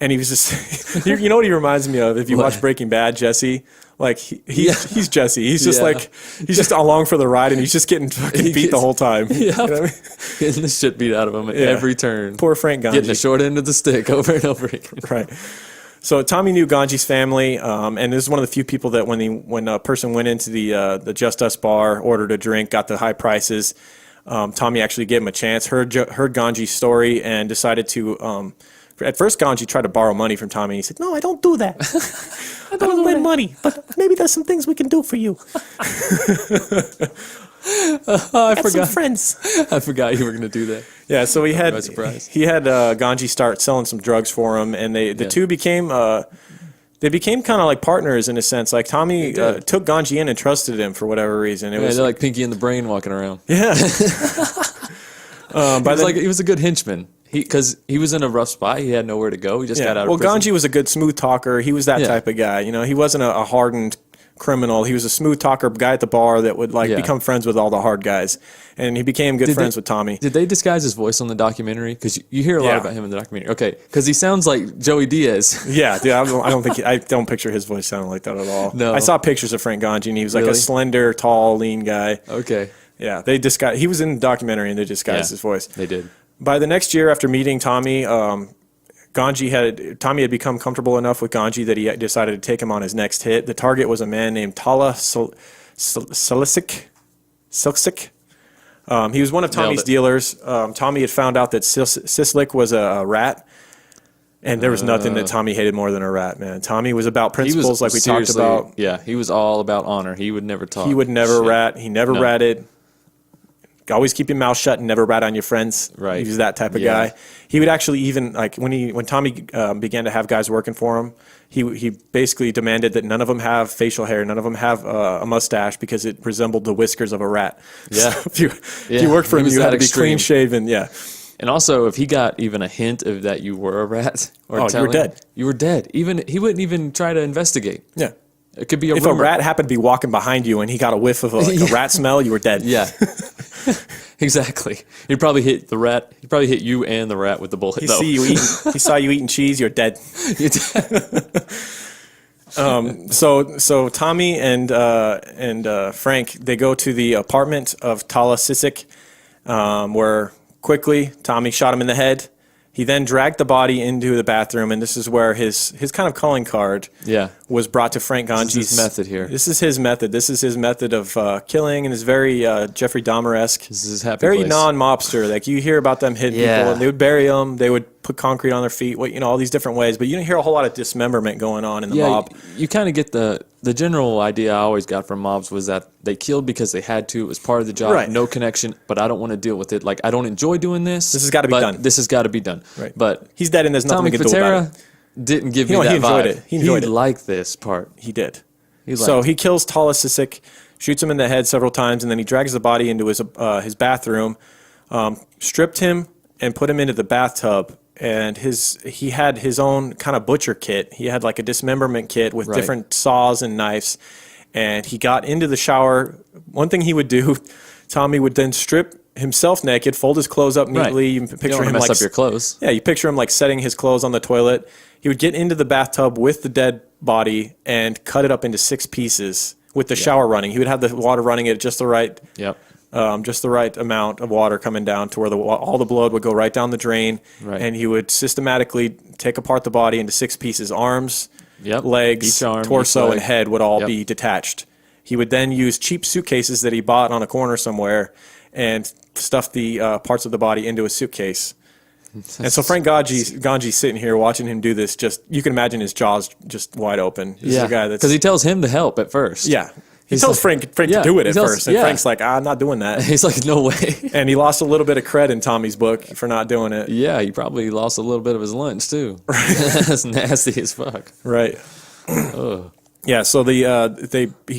And he was just, you know what he reminds me of? If you watch Breaking Bad, Jesse, like he's Jesse. He's just like, he's just along for the ride and he's just getting fucking beat the whole time. Yep. You know what I mean? Getting the shit beat out of him at every turn. Poor Frank Ganji. Getting the short end of the stick over and over again. Right. So Tommy knew Ganji's family, and this is one of the few people that when a person went into the Just Us bar, ordered a drink, got the high prices, Tommy actually gave him a chance, heard Ganji's story, and decided to. At first, Ganji tried to borrow money from Tommy. He said, "No, I don't do that. I don't lend money, but maybe there's some things we can do for you." I forgot. Some friends. I forgot you were going to do that. Yeah, so he had Ganji start selling some drugs for him, and the two became kind of like partners in a sense. Like Tommy took Ganji in and trusted him for whatever reason. They're like Pinky and the Brain walking around. Yeah. He was a good henchman. Because he was in a rough spot. He had nowhere to go. He just got out of prison. Ganji was a good smooth talker. He was that type of guy. You know, he wasn't a hardened criminal. He was a smooth talker guy at the bar that would become friends with all the hard guys. And he became good friends with Tommy. Did they disguise his voice on the documentary? Because you hear a lot about him in the documentary. Okay, because he sounds like Joey Diaz. Yeah, dude, I don't picture his voice sounding like that at all. No. I saw pictures of Frank Ganji, and he was like a slender, tall, lean guy. Okay. Yeah, he was in the documentary, and they disguised his voice. They did. By the next year, after meeting Tommy, Tommy had become comfortable enough with Ganji that he decided to take him on his next hit. The target was a man named Tala Silsic. He was one of Tommy's dealers. Tommy had found out that Sislik was a rat, and there was nothing that Tommy hated more than a rat, man. Tommy was about principles, like we talked about. Yeah, he was all about honor. He would never talk. He would never rat. He never ratted. always keep your mouth shut and never rat on your friends. Right. He was that type of guy. He would actually even, like, when Tommy began to have guys working for him, he basically demanded that none of them have facial hair, none of them have a mustache because it resembled the whiskers of a rat. Yeah. So if you worked for him, you had to be clean shaven. Yeah. And also, if he got even a hint of that you were a rat, or you were dead. You were dead. Even he wouldn't even try to investigate. Yeah. It could be if rumor. a rat happened to be walking behind you and he got a whiff of a rat smell, you were dead. Yeah. Exactly. He'd probably hit the rat. He'd probably hit you and the rat with the bullet. He saw you eating cheese, you're dead. So Tommy and Frank, they go to the apartment of Tala Sisik, where quickly Tommy shot him in the head. He then dragged the body into the bathroom, and this is where his kind of calling card was brought to Frank Ganji's. This is his method here. This is his method. This is his method of killing, and is very Jeffrey Dahmer-esque. This is his happy very place. Non-mobster. Like, you hear about them hitting people, and they would bury them. They would put concrete on their feet. All these different ways. But you don't hear a whole lot of dismemberment going on in the mob. You kind of get the general idea I always got from mobs was that they killed because they had to. It was part of the job. Right. No connection, but I don't want to deal with it. Like, I don't enjoy doing this. This has got to be done. This has got to be done. Right. But he's dead, and there's nothing Tommy we can do about it. Didn't give me that he enjoyed vibe. it. He enjoyed it. liked this part. He did. He kills Tala Sisik, shoots him in the head several times, and then he drags the body into his bathroom, stripped him, and put him into the bathtub. And he had his own kind of butcher kit. He had like a dismemberment kit with different saws and knives. And he got into the shower. One thing he would do, Tommy would then strip himself naked, fold his clothes up neatly. You picture you don't him mess up your clothes. Yeah, you picture him like setting his clothes on the toilet. He would get into the bathtub with the dead body and cut it up into 6 pieces with the shower running. He would have the water running at just the right. Yep. Just the right amount of water coming down to where all the blood would go right down the drain, and he would systematically take apart the body into 6 pieces. Arms, legs, arm, torso, and head would all be detached. He would then use cheap suitcases that he bought on a corner somewhere and stuff the parts of the body into a suitcase. And so Frank Ganji's sitting here watching him do this. Just, you can imagine his jaws just wide open. This is a guy that's, because he tells him to help at first. Yeah. He tells Frank to do it at first, and Frank's like, I'm not doing that. He's like, no way. And he lost a little bit of cred in Tommy's book for not doing it. Yeah, he probably lost a little bit of his lunch, too. That's nasty as fuck. Right. Yeah, so he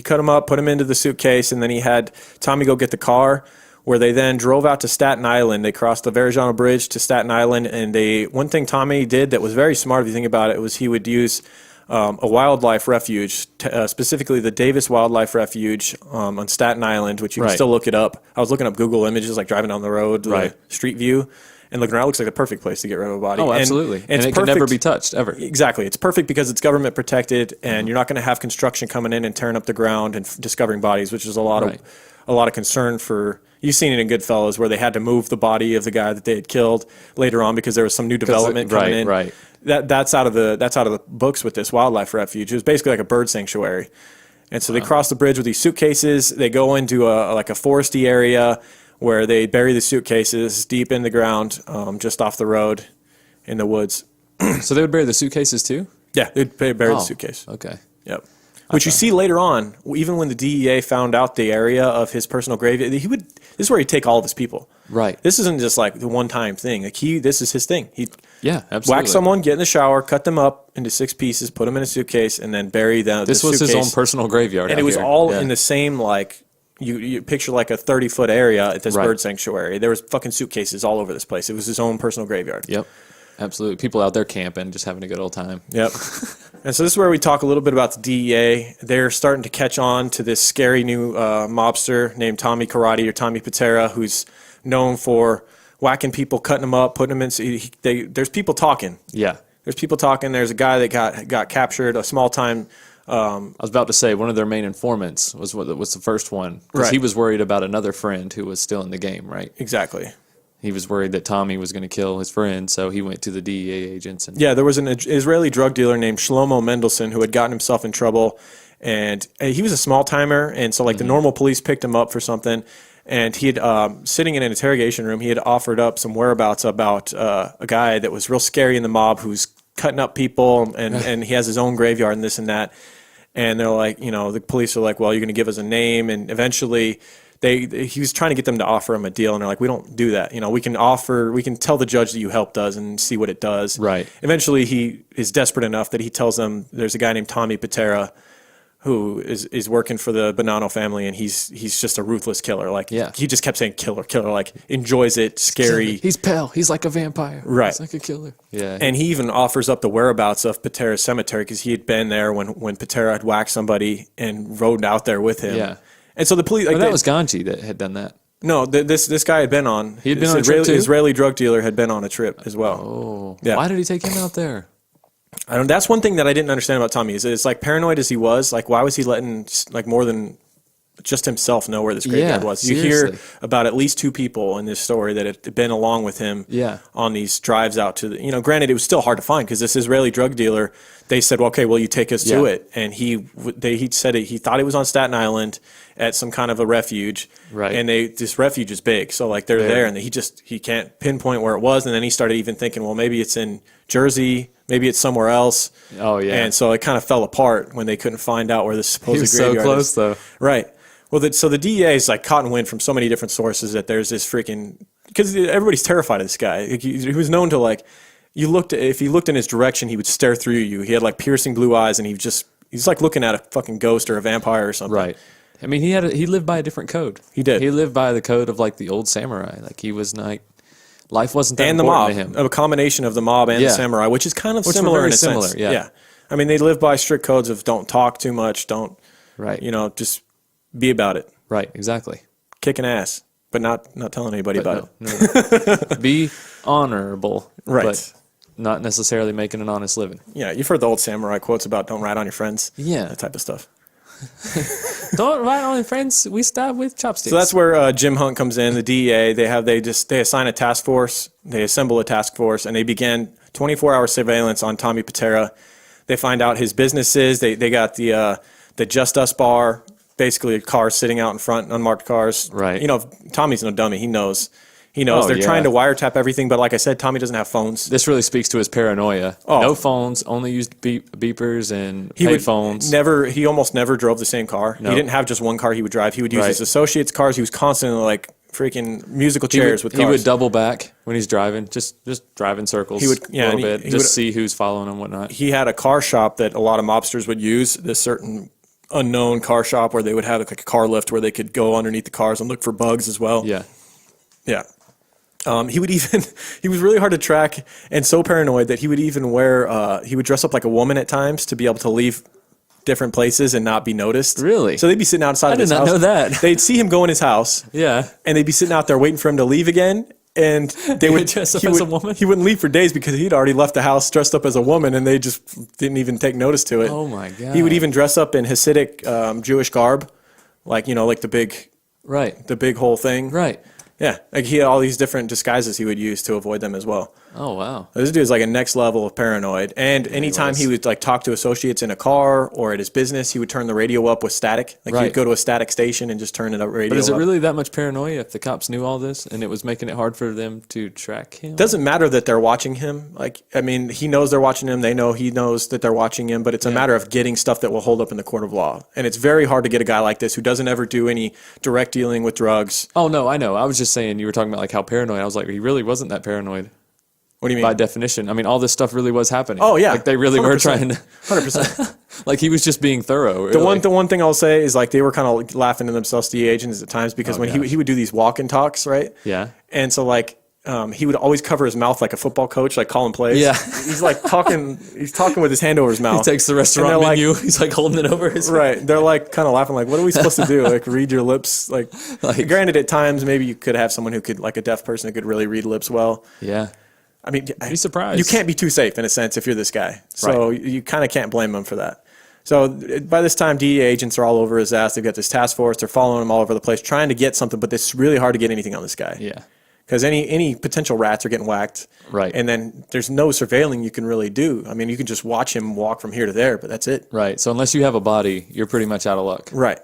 cut him up, put him into the suitcase, and then he had Tommy go get the car, where they then drove out to Staten Island. They crossed the Verrazano Bridge to Staten Island, and one thing Tommy did that was very smart if you think about it was he would use a wildlife refuge, specifically the Davis Wildlife Refuge on Staten Island, which you can still look it up. I was looking up Google Images, like driving down the road, street view, and looking around. It looks like the perfect place to get rid of a body. Oh, absolutely. And it can never be touched, ever. Exactly. It's perfect because it's government protected, and you're not going to have construction coming in and tearing up the ground and discovering bodies, which is a lot of concern for. You've seen it in Goodfellas where they had to move the body of the guy that they had killed later on because there was some new development coming in. Right. That's out of the books with this wildlife refuge. It was basically like a bird sanctuary. And so they cross the bridge with these suitcases. They go into a foresty area where they bury the suitcases deep in the ground, just off the road in the woods. So they would bury the suitcases too? Yeah, they'd bury the suitcase. Okay. Yep. Which you see later on, even when the DEA found out the area of his personal grave, this is where he'd take all of his people. Right. This isn't just like the one-time thing. Like this is his thing. He'd absolutely. whack someone, get in the shower, cut them up into 6 pieces, put them in a suitcase, and then bury them. This was his own personal graveyard. And it was all in the same, like, you picture like a 30-foot area at this bird sanctuary. There was fucking suitcases all over this place. It was his own personal graveyard. Yep. Absolutely. People out there camping, just having a good old time. Yep. And so this is where we talk a little bit about the DEA. They're starting to catch on to this scary new mobster named Tommy Karate or Tommy Pitera, who's known for whacking people, cutting them up, putting them in. There's people talking. Yeah. There's people talking. There's a guy that got captured, a small-time. I was about to say one of their main informants was the first one. Because he was worried about another friend who was still in the game, right? Exactly. He was worried that Tommy was going to kill his friend, so he went to the DEA agents. There was an Israeli drug dealer named Shlomo Mendelsohn who had gotten himself in trouble, and he was a small-timer, and so the normal police picked him up for something, and he had, sitting in an interrogation room, he had offered up some whereabouts about a guy that was real scary in the mob who's cutting up people, and he has his own graveyard and this and that, and they're like, the police are like, well, you're going to give us a name, and eventually he was trying to get them to offer him a deal, and they're like, we don't do that. We can tell the judge that you helped us and see what it does. Right. Eventually, he is desperate enough that he tells them there's a guy named Tommy Pitera who is working for the Bonanno family, and he's just a ruthless killer. Like, he just kept saying killer, killer, like enjoys it, scary. He's pale. He's like a vampire. Right. He's like a killer. Yeah. And he even offers up the whereabouts of Pitera's cemetery because he had been there when Pitera had whacked somebody and rode out there with him. Yeah. And so the police... Like, that was Ganji that had done that. No, this guy had been on... He had been on a trip too? Israeli drug dealer had been on a trip as well. Oh. Yeah. Why did he take him out there? That's one thing that I didn't understand about Tommy. Is it's like paranoid as he was, like why was he letting like more than just himself know where this graveyard was? You hear about at least 2 people in this story that had been along with him on these drives out to the, granted it was still hard to find because this Israeli drug dealer, they said, well, okay, well, you take us to it. And he said he thought it was on Staten Island at some kind of a refuge. Right. And this refuge is big. So like they're there and he can't pinpoint where it was. And then he started even thinking, well, maybe it's in Jersey, maybe it's somewhere else. Oh, yeah. And so it kind of fell apart when they couldn't find out where the supposed graveyard is. So close, though. Right. Well, so the DEA is like caught and wind from so many different sources that there's this freaking... Because everybody's terrified of this guy. He was known to like... If you looked in his direction, he would stare through you. He had like piercing blue eyes, and he's like looking at a fucking ghost or a vampire or something. Right. I mean, he lived by a different code. He did. He lived by the code of like the old samurai. Like he was like... Life wasn't that and the important mob, to him. A combination of the mob and the samurai, which is kind of similar in a sense. Yeah. I mean, they live by strict codes of don't talk too much, don't, right. Just be about it. Right, exactly. Kicking ass, but not telling anybody about it. No. Be honorable, right? But not necessarily making an honest living. Yeah, you've heard the old samurai quotes about don't rat on your friends. Yeah, that type of stuff. Don't rat on your friends. We stab with chopsticks. So that's where Jim Hunt comes in. The DEA they assign a task force. They assemble a task force, and they begin 24-hour surveillance on Tommy Pitera. They find out his businesses. They got the Just Us bar. Basically, cars sitting out in front, unmarked cars. Right. Tommy's no dummy. He knows. They're trying to wiretap everying, but like I said, Tommy doesn't have phones. This really speaks to his paranoia. No phones, only used beepers and payphones. He almost never drove the same car. No. He didn't have just one car he would drive. He would use his associates' cars. He was constantly like freaking musical chairs with cars. He would double back when he's driving, just drive in circles a little bit, just see who's following him and whatnot. He had a car shop that a lot of mobsters would use, this certain unknown car shop where they would have like a car lift where they could go underneath the cars and look for bugs as well. Yeah. Yeah. He was really hard to track and so paranoid that he would even he would dress up like a woman at times to be able to leave different places and not be noticed. Really? So they'd be sitting outside of his house. I did not know that. They'd see him go in his house. Yeah. And they'd be sitting out there waiting for him to leave again. And they would dress up as a woman? He wouldn't leave for days because he'd already left the house dressed up as a woman and they just didn't even take notice to it. Oh my God. He would even dress up in Hasidic Jewish garb, like the big whole thing. Right. Yeah, like he had all these different disguises he would use to avoid them as well. Oh, wow. This dude is like a next level of paranoid. And anytime he would like talk to associates in a car or at his business, he would turn the radio up with static. Like he'd go to a static station and just turn it up radio. But is it really that much paranoia if the cops knew all this and it was making it hard for them to track him? It doesn't matter that they're watching him. Like, I mean, he knows they're watching him. They know he knows that they're watching him. But it's a matter of getting stuff that will hold up in the court of law. And it's very hard to get a guy like this who doesn't ever do any direct dealing with drugs. Oh, no, I know. I was just saying you were talking about like how paranoid. I was like, he really wasn't that paranoid. What do you mean? By definition. I mean, all this stuff really was happening. Oh, yeah. Like, they really 100%. Were trying to... 100%. Like, he was just being thorough. Really. The one thing I'll say is, like, they were kind of laughing to themselves, the agents, at times, because when he would do these walk-in talks, right? Yeah. And so, like, he would always cover his mouth like a football coach, like calling plays. Yeah. He's, like, talking with his hand over his mouth. He takes the restaurant menu. He's, like, holding it over his Right. They're, like, kind of laughing, like, what are we supposed to do? Like, read your lips? Like, granted, at times, maybe you could have someone who could, like, a deaf person who could really read lips well. Yeah. I mean, be surprised. You can't be too safe in a sense if you're this guy. So you kind of can't blame him for that. So by this time, DEA agents are all over his ass. They've got this task force. They're following him all over the place, trying to get something. But it's really hard to get anything on this guy. Yeah. Because any potential rats are getting whacked. Right. And then there's no surveilling you can really do. I mean, you can just watch him walk from here to there, but that's it. Right. So unless you have a body, you're pretty much out of luck. Right.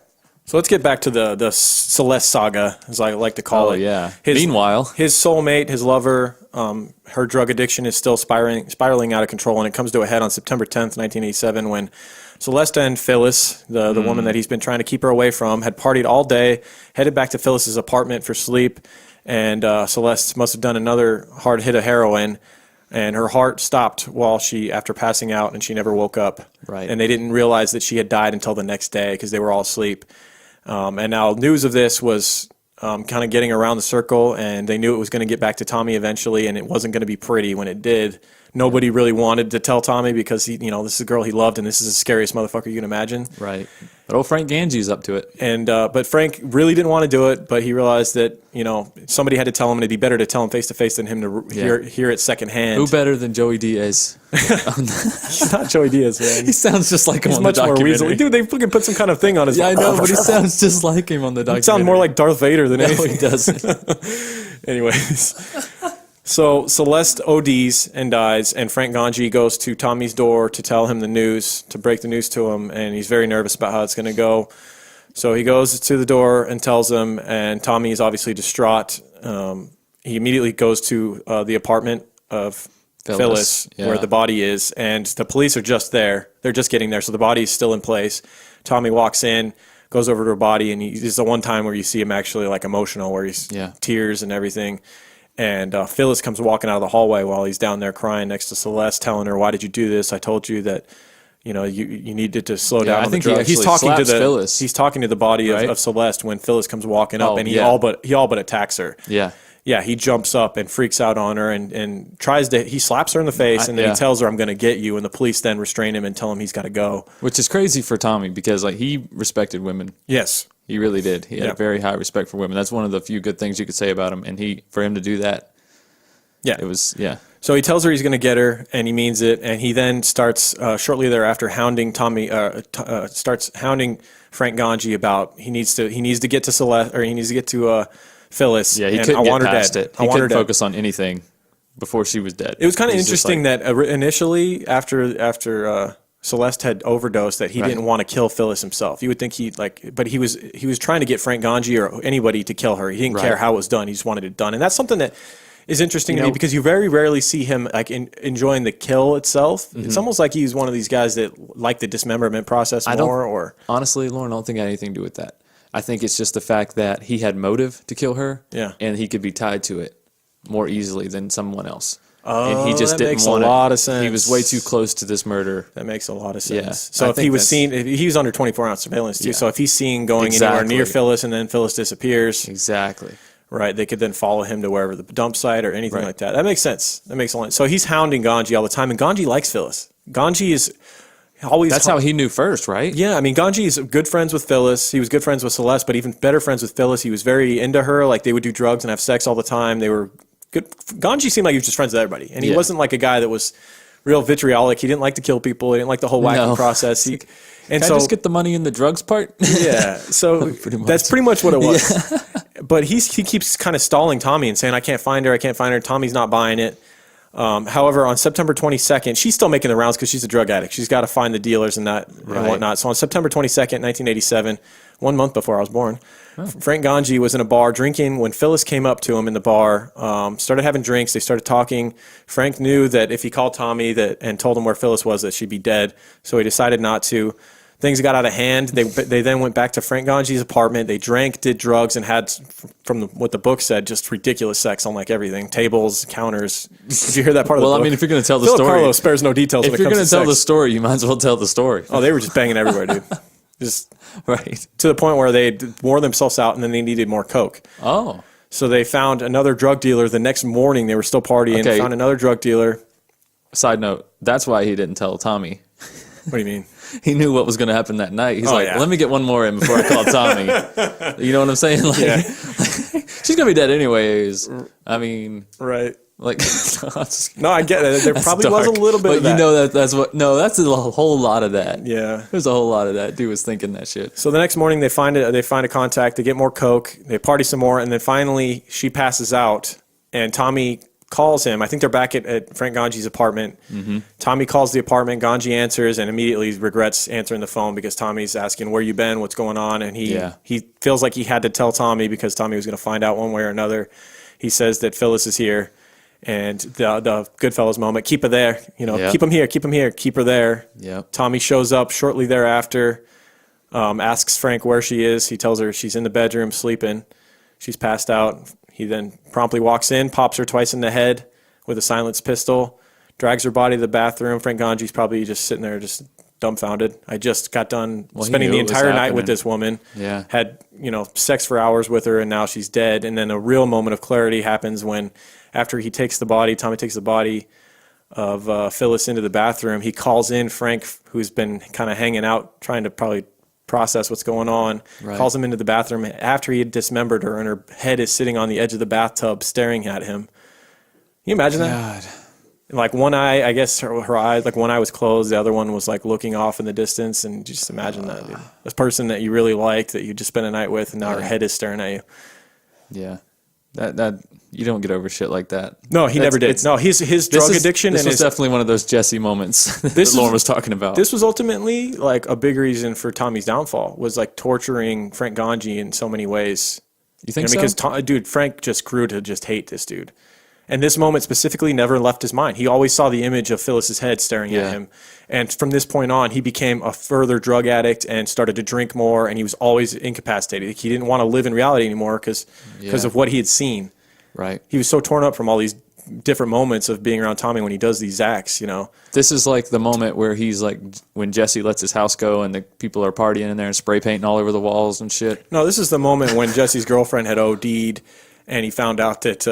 So let's get back to the Celeste saga, as I like to call it. Oh, yeah. Meanwhile, his soulmate, his lover, her drug addiction is still spiraling out of control, and it comes to a head on September 10th, 1987, when Celeste and Phyllis, the woman that he's been trying to keep her away from, had partied all day, headed back to Phyllis's apartment for sleep, and Celeste must have done another hard hit of heroin, and her heart stopped after passing out, and she never woke up. Right. And they didn't realize that she had died until the next day because they were all asleep. And now news of this was kind of getting around the circle, and they knew it was going to get back to Tommy eventually, and it wasn't going to be pretty when it did. Nobody really wanted to tell Tommy because this is a girl he loved, and this is the scariest motherfucker you can imagine. Right. But old Frank Gange's up to it. And but Frank really didn't want to do it, but he realized that somebody had to tell him, and it'd be better to tell him face to face than him to hear it secondhand. Who better than Joey Diaz? He's not Joey Diaz, man. He sounds just like him He's on the much more documentary. weaselly. Dude, they fucking put some kind of thing on his. Yeah, I know, but he sounds just like him on the documentary. He sounds more like Darth Vader than anything. No, he doesn't. Anyways. So Celeste ODs and dies, and Frank Gange goes to Tommy's door to tell him the news, to break the news to him, and he's very nervous about how it's going to go. So he goes to the door and tells him, and Tommy is obviously distraught. He immediately goes to the apartment of Phyllis where the body is, and the police are just there. They're just getting there, so the body is still in place. Tommy walks in, goes over to her body, and this is the one time where you see him actually like emotional, where he's tears and everything. And Phyllis comes walking out of the hallway while he's down there crying next to Celeste, telling her, "Why did you do this? I told you that, you needed to slow down on the drugs." He's talking to Phyllis. He's talking to the body of Celeste when Phyllis comes walking up, and he all but attacks her. Yeah. Yeah, he jumps up and freaks out on her and tries to. He slaps her in the face, and then he tells her, "I'm going to get you." And the police then restrain him and tell him he's got to go. Which is crazy for Tommy because he respected women. Yes. He really did. He had a very high respect for women. That's one of the few good things you could say about him. And for him to do that, it was. So he tells her he's going to get her, and he means it. And he then starts shortly thereafter hounding Tommy. Starts hounding Frank Gange about he needs to get to Celeste, or he needs to get to Phyllis. Yeah, he couldn't get past it. He couldn't focus on anything before she was dead. It was kind of interesting that initially after Celeste had overdosed, that he didn't want to kill Phyllis himself. You would think but he was trying to get Frank Gange or anybody to kill her. He didn't care how it was done. He just wanted it done. And that's something that is interesting to me because you very rarely see him enjoying the kill itself. Mm-hmm. It's almost like he's one of these guys that like the dismemberment process more. Honestly, Lauren, I don't think it had anything to do with that. I think it's just the fact that he had motive to kill her, and he could be tied to it more easily than someone else. Oh, and he just didn't want a lot of sense. He was way too close to this murder. That makes a lot of sense. Yeah, so if he was under 24-hour surveillance too. So if he's seen going anywhere near Phyllis and then Phyllis disappears, right, they could then follow him to wherever the dump site or anything like that. That makes sense. That makes a lot. So he's hounding Gange all the time, and Gange likes Phyllis. Gange is always. That's how he knew first, right? Yeah, I mean, Gange is good friends with Phyllis. He was good friends with Celeste, but even better friends with Phyllis. He was very into her. Like, they would do drugs and have sex all the time. They were good. Gange seemed like he was just friends with everybody, and he wasn't like a guy that was real vitriolic. He didn't like to kill people. He didn't like the whole whacking process. Can I just get the money in the drugs part? Yeah, so that's pretty much what it was. Yeah. But he keeps kind of stalling Tommy and saying, I can't find her. Tommy's not buying it. However, on September 22nd, she's still making the rounds because she's a drug addict. She's got to find the dealers and whatnot. So on September 22nd, 1987, 1 month before I was born, Frank Gange was in a bar drinking when Phyllis came up to him in the bar, started having drinks. They started talking. Frank knew that if he called Tommy and told him where Phyllis was, that she'd be dead. So he decided not to. Things got out of hand. They then went back to Frank Gange's apartment. They drank, did drugs, and had, from what the book said, just ridiculous sex on like everything. Tables, counters. Did you hear that part of the book? Well, I mean, if you're going to tell the story. Carlos spares no details when it comes to sex. If you're going to tell the story, you might as well tell the story. Oh, they were just banging everywhere, dude. Just to the point where they wore themselves out and then they needed more coke. Oh. So they found another drug dealer. The next morning, they were still partying. Okay. Found another drug dealer. Side note, that's why he didn't tell Tommy. What do you mean? He knew what was going to happen that night. He's let me get one more in before I call Tommy. You know what I'm saying? Like, she's going to be dead anyways. I mean, right. Like, no, I get it. There probably was a little bit of that. You know that's a whole lot of that. Yeah. There's a whole lot of that. Dude was thinking that shit. So the next morning they find a contact, they get more coke, they party some more, and then finally she passes out and Tommy calls him. I think they're back at Frank Gange's apartment. Mm-hmm. Tommy calls the apartment. Gange answers and immediately regrets answering the phone because Tommy's asking, where you been? What's going on? And he feels like he had to tell Tommy because Tommy was going to find out one way or another. He says that Phyllis is here. And the Goodfellas moment, keep her there, keep him here, keep her there. Yep. Tommy shows up shortly thereafter, asks Frank where she is. He tells her she's in the bedroom sleeping. She's passed out. He then promptly walks in, pops her twice in the head with a silenced pistol, drags her body to the bathroom. Frank Ganji's probably just sitting there just dumbfounded. I just got done spending the entire night with this woman. Yeah. Had, sex for hours with her, and now she's dead. And then a real moment of clarity happens when, after Tommy takes the body of Phyllis into the bathroom, he calls in Frank, who's been kind of hanging out, trying to probably process what's going on, calls him into the bathroom after he had dismembered her, and her head is sitting on the edge of the bathtub staring at him. Can you imagine that? Like one eye, I guess her eyes, like one eye was closed, the other one was like looking off in the distance, and just imagine that, dude. This person that you really liked, that you just spent a night with, and now her head is staring at you. Yeah. That you don't get over shit like that. No, he never did. No, his drug addiction. This was definitely one of those Jesse moments that Lauren was talking about. This was ultimately like a big reason for Tommy's downfall, was like torturing Frank Ganji in so many ways. You think so? Because Frank just grew to just hate this dude. And this moment specifically never left his mind. He always saw the image of Phyllis's head staring at him. And from this point on, he became a further drug addict and started to drink more, and he was always incapacitated. He didn't want to live in reality anymore because of what he had seen. Right. He was so torn up from all these different moments of being around Tommy when he does these acts, This is like the moment where he's like, when Jesse lets his house go and the people are partying in there and spray painting all over the walls and shit. No, this is the moment when Jesse's girlfriend had OD'd, and he found out that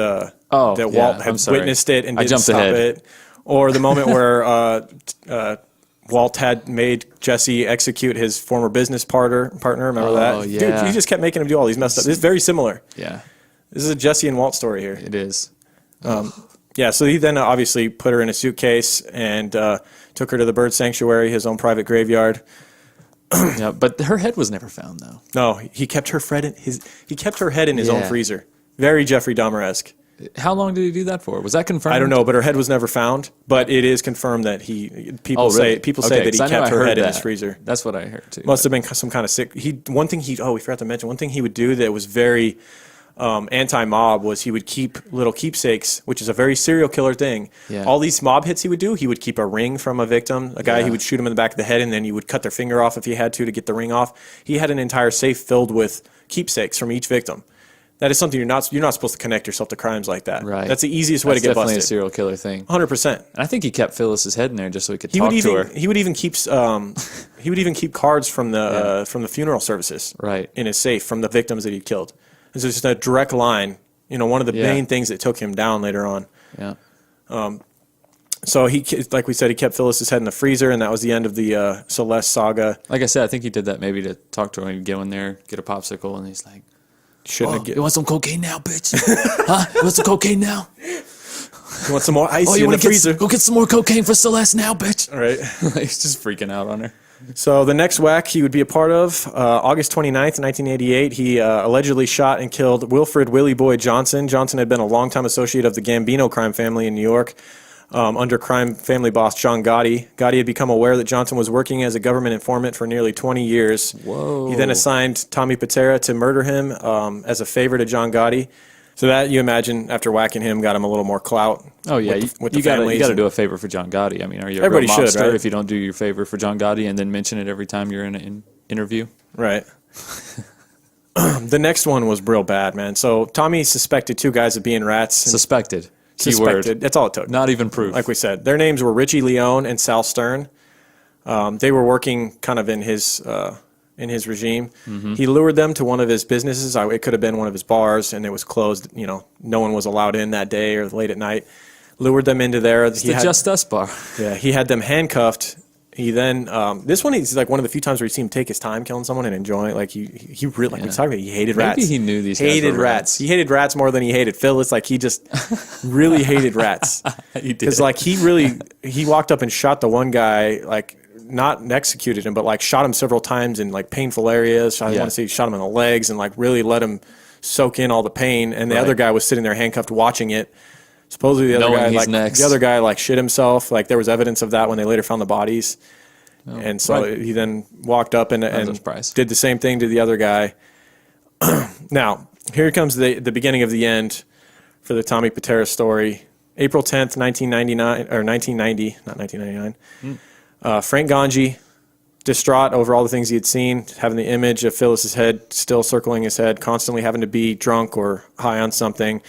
Walt had witnessed it and didn't stop it. Or the moment where Walt had made Jesse execute his former business partner. Remember that? Yeah. Dude, he just kept making him do all these messed up. This is very similar. Yeah. This is a Jesse and Walt story here. It is. So he then obviously put her in a suitcase and took her to the bird sanctuary, his own private graveyard. Yeah, but her head was never found, though. No, he kept her head in his own freezer. Very Jeffrey Dahmer-esque. How long did he do that for? Was that confirmed? I don't know, but her head was never found. But it is confirmed that people say that he kept her head in his freezer. That's what I heard too. Must have been some kind of sick. We forgot to mention one thing he would do that was very anti-mob was he would keep little keepsakes, which is a very serial killer thing. Yeah. All these mob hits he would do, he would keep a ring from a victim, a guy he would shoot him in the back of the head, and then he would cut their finger off if he had to get the ring off. He had an entire safe filled with keepsakes from each victim. That is something you're not supposed to connect yourself to crimes like that. Right. That's the easiest way to get busted. Definitely a serial killer thing. 100%. And I think he kept Phyllis's head in there just so he could talk to her. He would even keep cards from the funeral services in his safe from the victims that he killed. It's just a direct line. One of the main things that took him down later on. Yeah. So he, like we said, he kept Phyllis's head in the freezer, and that was the end of the Celeste saga. Like I said, I think he did that maybe to talk to her and go in there, get a popsicle, and he's like, you want some cocaine now, bitch? Huh? You want some cocaine now? You want some more ice in the freezer? Go get some more cocaine for Celeste now, bitch. All right. He's just freaking out on her. So the next whack he would be a part of, August 29th, 1988, he allegedly shot and killed Wilfred Willie Boy Johnson. Johnson had been a longtime associate of the Gambino crime family in New York. Under crime family boss John Gotti. Gotti had become aware that Johnson was working as a government informant for nearly 20 years. Whoa. He then assigned Tommy Pitera to murder him as a favor to John Gotti. So that, you imagine, after whacking him, got him a little more clout. Oh, yeah. With the you got to do a favor for John Gotti. I mean, are you a real mobster if you don't do your favor for John Gotti and then mention it every time you're in an interview? Right. The next one was real bad, man. So Tommy suspected two guys of being rats. Suspected. Suspected. That's all it took. Not even proof. Like we said. Their names were Richie Leone and Sal Stern. They were working kind of in his regime. Mm-hmm. He lured them to one of his businesses. It could have been one of his bars, and it was closed. No one was allowed in that day or late at night. Lured them into there. It's the Just Us bar. Yeah, he had them handcuffed. He then this one is like one of the few times where you see him take his time killing someone and enjoying it. Like he really we talking about. He hated rats. Maybe he knew these guys hated were rats. He hated rats more than he hated Phil. It's like he just really hated rats. He did. Because like he walked up and shot the one guy, like not executed him, but like shot him several times in like painful areas. I want to say he shot him in the legs and like really let him soak in all the pain. And the other guy was sitting there handcuffed watching it. Supposedly the other guy shit himself. Like there was evidence of that when they later found the bodies. Oh, and so he then walked up and did the same thing to the other guy. Now, here comes the beginning of the end for the Tommy Pitera story. April 10th, 1999, or 1990, not 1999. Frank Ganji, distraught over all the things he had seen, having the image of Phyllis's head still circling his head, constantly having to be drunk or high on something,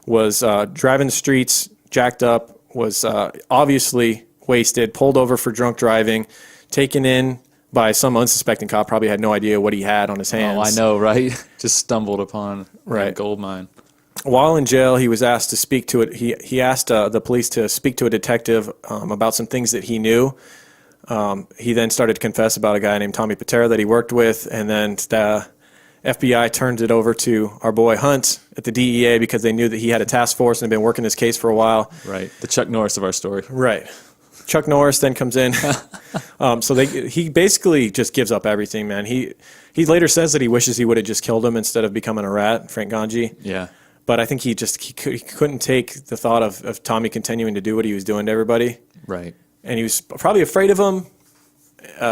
was driving the streets, jacked up, was obviously wasted, pulled over for drunk driving, taken in by some unsuspecting cop, probably had no idea what he had on his hands. Oh, I know, right? Just stumbled upon a gold mine. While in jail, he was asked to speak to it. He asked the police to speak to a detective about some things that he knew. He then started to confess about a guy named Tommy Pitera that he worked with, and then the FBI turned it over to our boy Hunt at the DEA because they knew that he had a task force and had been working this case for a while. Right, the Chuck Norris of our story. Right. Chuck Norris then comes in. So he basically just gives up everything, man. He later says that he wishes he would have just killed him instead of becoming a rat, Frank Ganji. Yeah. But I think he couldn't take the thought of Tommy continuing to do what he was doing to everybody. Right. And he was probably afraid of him.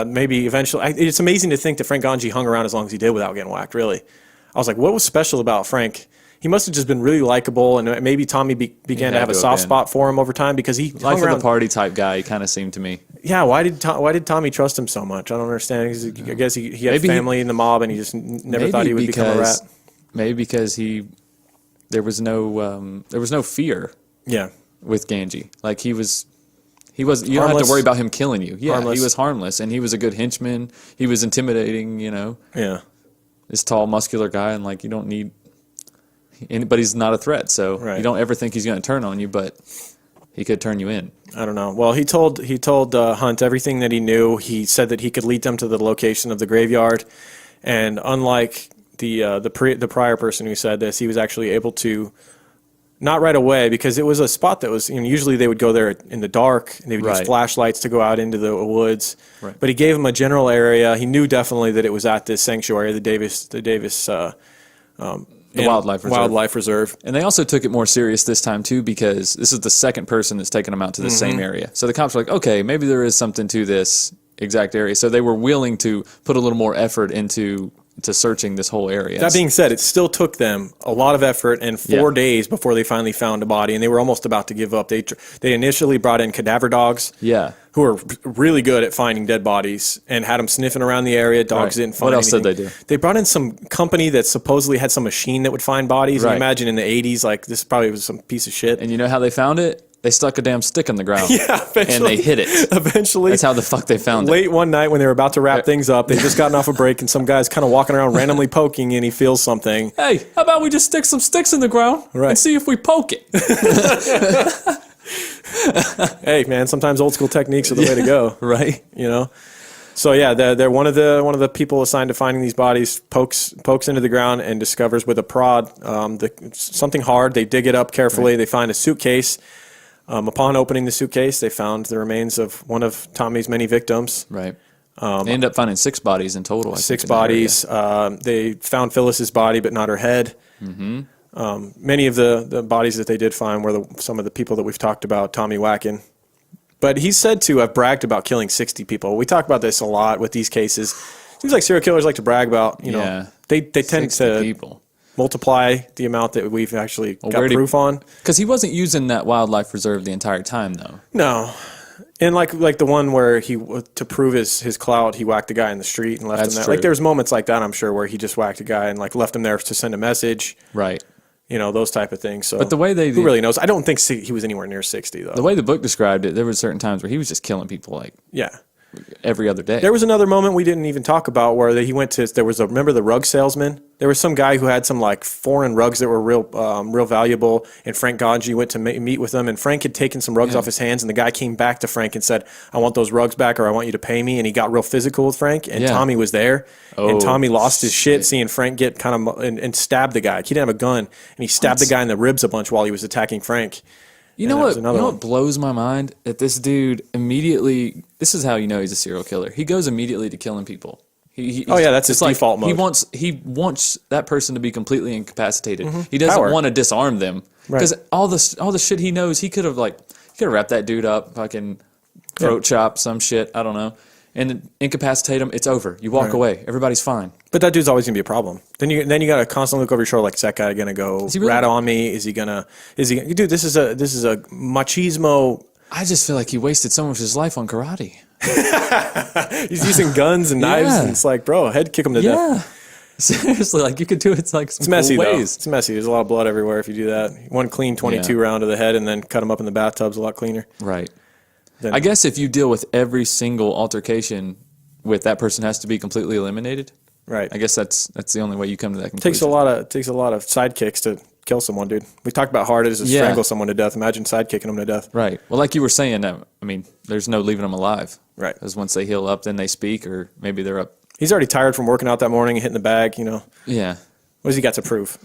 Maybe eventually. It's amazing to think that Frank Ganji hung around as long as he did without getting whacked, really. I was like, what was special about Frank? He must have just been really likable, and maybe Tommy began to have a soft spot for him over time because he life of the party type guy. He kind of seemed to me. Yeah, why did Tommy trust him so much? I don't understand. I guess he had family in the mob, and he just never thought he would become a rat. Maybe because there was no fear. Yeah. With Ganji, like he was. You don't have to worry about him killing you. Yeah, harmless. He was harmless, and he was a good henchman. He was intimidating, Yeah. This tall, muscular guy, and like you don't need. But he's not a threat, so you don't ever think he's going to turn on you, but he could turn you in. I don't know. Well, he told Hunt everything that he knew. He said that he could lead them to the location of the graveyard, and unlike the prior person who said this, he was actually able to. Not right away, because it was a spot that was, usually they would go there in the dark, and they would use flashlights to go out into the woods. Right. But he gave him a general area. He knew definitely that it was at this sanctuary, the Davis Wildlife Reserve. And they also took it more serious this time, too, because this is the second person that's taken them out to the same area. So the cops were like, okay, maybe there is something to this exact area. So they were willing to put a little more effort into searching this whole area. That being said, it still took them a lot of effort and 4 days before they finally found a body, and they were almost about to give up. They initially brought in cadaver dogs, who are really good at finding dead bodies, and had them sniffing around the area. Dogs didn't find anything. What else did they do? They brought in some company that supposedly had some machine that would find bodies. And imagine in the 80s, like this probably was some piece of shit. And you know how they found it? They stuck a damn stick in the ground. Yeah, eventually. And they hit it. Eventually. That's how the fuck they found it. Late one night when they were about to wrap things up, they just gotten off a break, and some guy's kind of walking around randomly poking, and he feels something. Hey, how about we just stick some sticks in the ground and see if we poke it? Hey, man, sometimes old school techniques are the way to go. Right. So yeah, they're one of the people assigned to finding these bodies pokes into the ground and discovers with a prod something hard. They dig it up carefully. They find a suitcase. Upon opening the suitcase, they found the remains of one of Tommy's many victims. Right. They ended up finding 6 bodies in total. 6 bodies. They found Phyllis's body, but not her head. Mm-hmm. Many of the bodies that they did find were some of the people that we've talked about, Tommy whacking. But he's said to have bragged about killing 60 people. We talk about this a lot with these cases. Seems like serial killers like to brag about, they tend to people. Multiply the amount that we've actually got proof on. Because he wasn't using that wildlife reserve the entire time, though. No. And like the one where to prove his clout, he whacked a guy in the street and left him there. True. Like there's moments like that, I'm sure, where he just whacked a guy and like left him there to send a message. Right. Those type of things. So, but the way who really knows? I don't think he was anywhere near 60, though. The way the book described it, there were certain times where he was just killing people every other day. There was another moment we didn't even talk about where remember the rug salesman? There was some guy who had some like foreign rugs that were real valuable, and Frank Ganji went to meet with them, and Frank had taken some rugs off his hands, and the guy came back to Frank and said, I want those rugs back, or I want you to pay me, and he got real physical with Frank, and Tommy was there, and Tommy lost his shit seeing Frank get kind of, and stabbed the guy. He didn't have a gun, and he stabbed the guy in the ribs a bunch while he was attacking Frank. You know what blows my mind? That this dude immediately, this is how you know he's a serial killer. He goes immediately to killing people. That's his default mode. He wants that person to be completely incapacitated. Mm-hmm. He doesn't want to disarm them because all the shit he knows, he could have wrapped that dude up, fucking throat chop some shit. I don't know, and incapacitate them, it's over. You walk away. Everybody's fine. But that dude's always gonna be a problem. Then you got to constantly look over your shoulder, like, is that guy gonna go rat on me? Is he gonna? Dude, this is a machismo. I just feel like he wasted so much of his life on karate. He's using guns and knives, and it's like, bro, head kick him to death. Seriously, like, you could do it like some It's messy, cool though. ways. It's messy. There's a lot of blood everywhere if you do that. One clean 22 round to the head and then cut him up in the bathtub's a lot cleaner. Right. I guess if you deal with every single altercation with that person has to be completely eliminated. Right. I guess that's the only way you come to that conclusion. Takes a lot of sidekicks to kill someone, dude. We talked about how hard it is to strangle someone to death. Imagine sidekicking them to death. Right. Well, like you were saying, I mean, there's no leaving them alive. Right. Because once they heal up, then they speak, or maybe they're up. He's already tired from working out that morning and hitting the bag, you know. Yeah. What has he got to prove?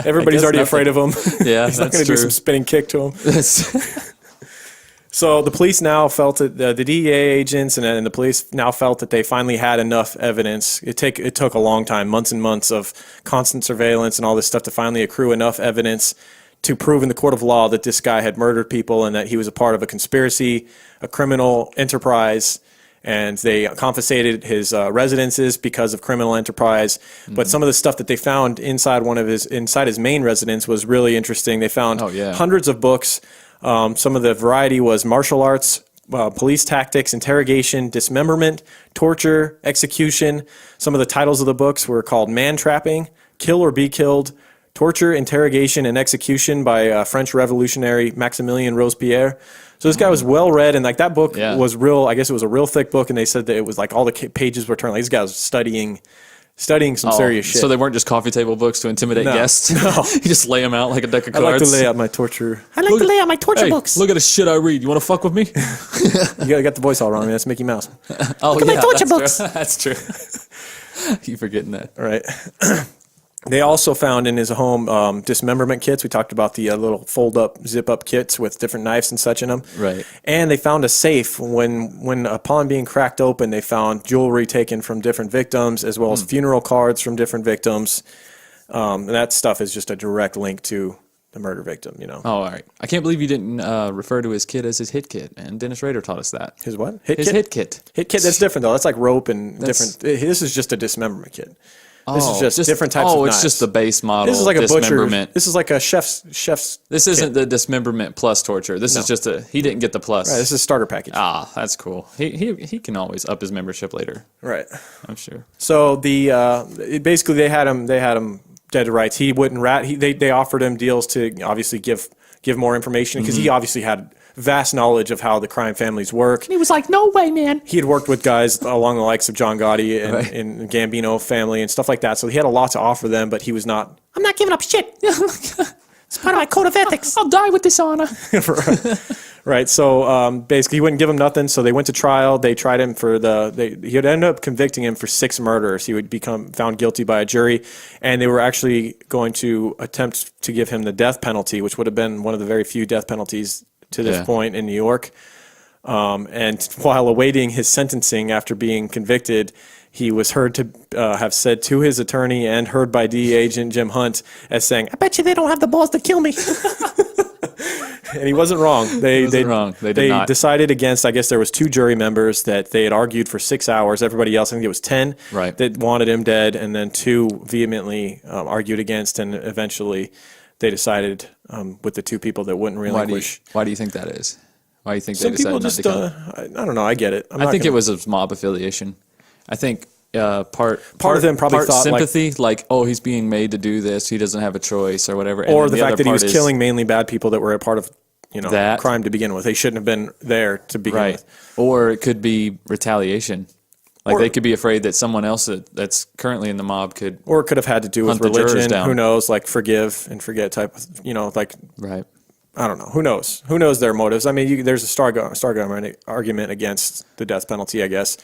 Everybody's already afraid of him. Yeah, He's not going to do some spinning kick to him. So the police now felt that the DEA agents and the police now felt that they finally had enough evidence. It took a long time, months and months of constant surveillance and all this stuff to finally accrue enough evidence to prove in the court of law that this guy had murdered people and that he was a part of a conspiracy, a criminal enterprise. And they confiscated his residences because of criminal enterprise. Mm-hmm. But some of the stuff that they found inside his main residence was really interesting. They found hundreds of books. Some of the variety was martial arts, police tactics, interrogation, dismemberment, torture, execution. Some of the titles of the books were called Man Trapping, Kill or Be Killed, Torture, Interrogation, and Execution by French revolutionary Maximilien Robespierre. So this guy was well read, and like that book was real. I guess it was a real thick book, and they said that it was like all the pages were turned. Like, this guy was studying some serious shit. So they weren't just coffee table books to intimidate guests. No, you just lay them out like a deck of cards. I like to lay out my torture. Books. Look at the shit I read. You want to fuck with me? You got the voice all wrong. Man. That's Mickey Mouse. Look at my torture books. That's true. Keep forgetting that. All right. They also found in his home dismemberment kits. We talked about the little fold-up, zip-up kits with different knives and such in them. Right. And they found a safe. When upon being cracked open, they found jewelry taken from different victims as well as funeral cards from different victims. And that stuff is just a direct link to the murder victim, you know. Oh, all right. I can't believe you didn't refer to his kit as his hit kit. And Dennis Rader taught us that. His what? His hit kit. Hit kit, that's different, though. That's like rope and different. This is just a dismemberment kit. This is just different types of knives. It's just the base model. This is like a butcher. This is like a chef's. This isn't the dismemberment plus torture. This is just he didn't get the plus. Right, this is a starter package. Ah, that's cool. He can always up his membership later. Right. I'm sure. So basically they had him dead to rights. He wouldn't rat. They offered him deals to obviously give more information because he obviously had vast knowledge of how the crime families work. And he was like, no way, man. He had worked with guys along the likes of John Gotti and Gambino family and stuff like that. So he had a lot to offer them, but he was not. I'm not giving up shit. It's part of my code of ethics. I'll die with dishonor. Right. So basically, he wouldn't give him nothing. So they went to trial. They tried him for he would end up convicting him for 6 murders. He would become found guilty by a jury, and they were actually going to attempt to give him the death penalty, which would have been one of the very few death penalties to this point in New York. And while awaiting his sentencing after being convicted, he was heard to have said to his attorney and heard by DEA agent Jim Hunt as saying, "I bet you they don't have the balls to kill me." And he wasn't wrong. They did not. Decided against, I guess there was 2 jury members that they had argued for 6 hours. Everybody else, I think it was 10, that wanted him dead, and then 2 vehemently argued against, and eventually they decided with the 2 people that wouldn't relinquish. Why do you think that is? Why do you think Some they decided people just, not to kill? I don't know. I get it. I think it was a mob affiliation. I think part of them probably thought sympathy, like, oh, he's being made to do this. He doesn't have a choice or whatever. Or the fact that he was killing mainly bad people that were a part of that crime to begin with. They shouldn't have been there to begin with. Or it could be retaliation. Like, they could be afraid that someone else that's currently in the mob could. Or it could have had to do with religion. Who knows? Like forgive and forget type of, Right. I don't know. Who knows? Who knows their motives? I mean, there's a Stargate argument against the death penalty, I guess.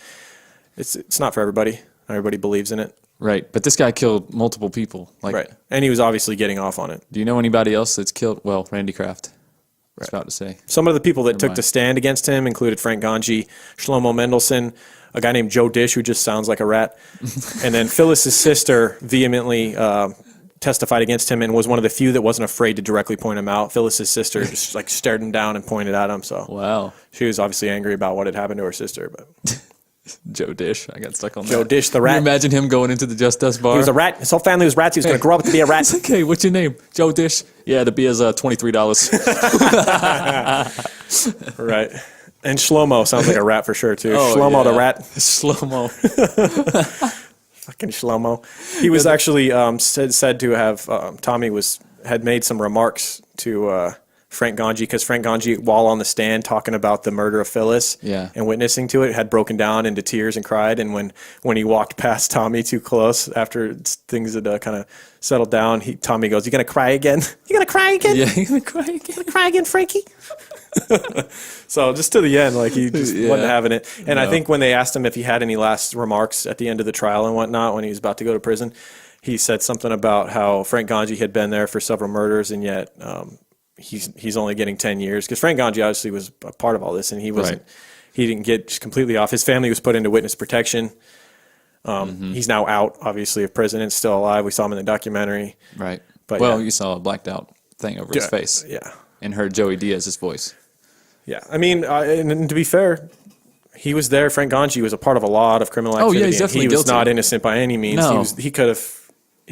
It's not for everybody. Not everybody believes in it. Right. But this guy killed multiple people. Right. And he was obviously getting off on it. Do you know anybody else that's killed? Well, Randy Kraft. I was about to say. Some of the people that took the stand against him included Frank Ganji, Shlomo Mendelsohn, a guy named Joe Dish, who just sounds like a rat, and then Phyllis's sister vehemently testified against him and was one of the few that wasn't afraid to directly point him out. Phyllis's sister just like stared him down and pointed at him. So wow, she was obviously angry about what had happened to her sister. But Joe Dish, I got stuck on Joe that. Dish, the rat. Can you imagine him going into the Just Us bar? He was a rat. His whole family was rats. He was going to grow up to be a rat. It's like, hey, what's your name? Joe Dish. Yeah, the beer's $23. Right. And Shlomo sounds like a rat for sure too. Oh, Shlomo yeah. the rat. Slow-mo. Fucking Shlomo. He was actually said to have Tommy had made some remarks to Frank Ganji, because Frank Ganji, while on the stand talking about the murder of Phyllis and witnessing to it, had broken down into tears and cried. And when he walked past Tommy too close after things had kind of settled down, Tommy goes, "You gonna cry again? You gonna cry again? Yeah, you gonna cry again? You gonna cry again, Frankie?" So just to the end, like he just wasn't having it. And I think when they asked him if he had any last remarks at the end of the trial and whatnot, when he was about to go to prison, he said something about how Frank Ganji had been there for several murders, and yet he's only getting 10 years, because Frank Ganji obviously was a part of all this, and he wasn't. Right. He didn't get completely off. His family was put into witness protection. He's now out, obviously, of prison and still alive. We saw him in the documentary. Right. But you saw a blacked out thing over his face. Yeah. And heard Joey Diaz's voice. Yeah. I mean, and to be fair, he was there. Frank Ganji was a part of a lot of criminal activity. Oh, yeah, he's definitely guilty. He was guilty. not innocent by any means. No. He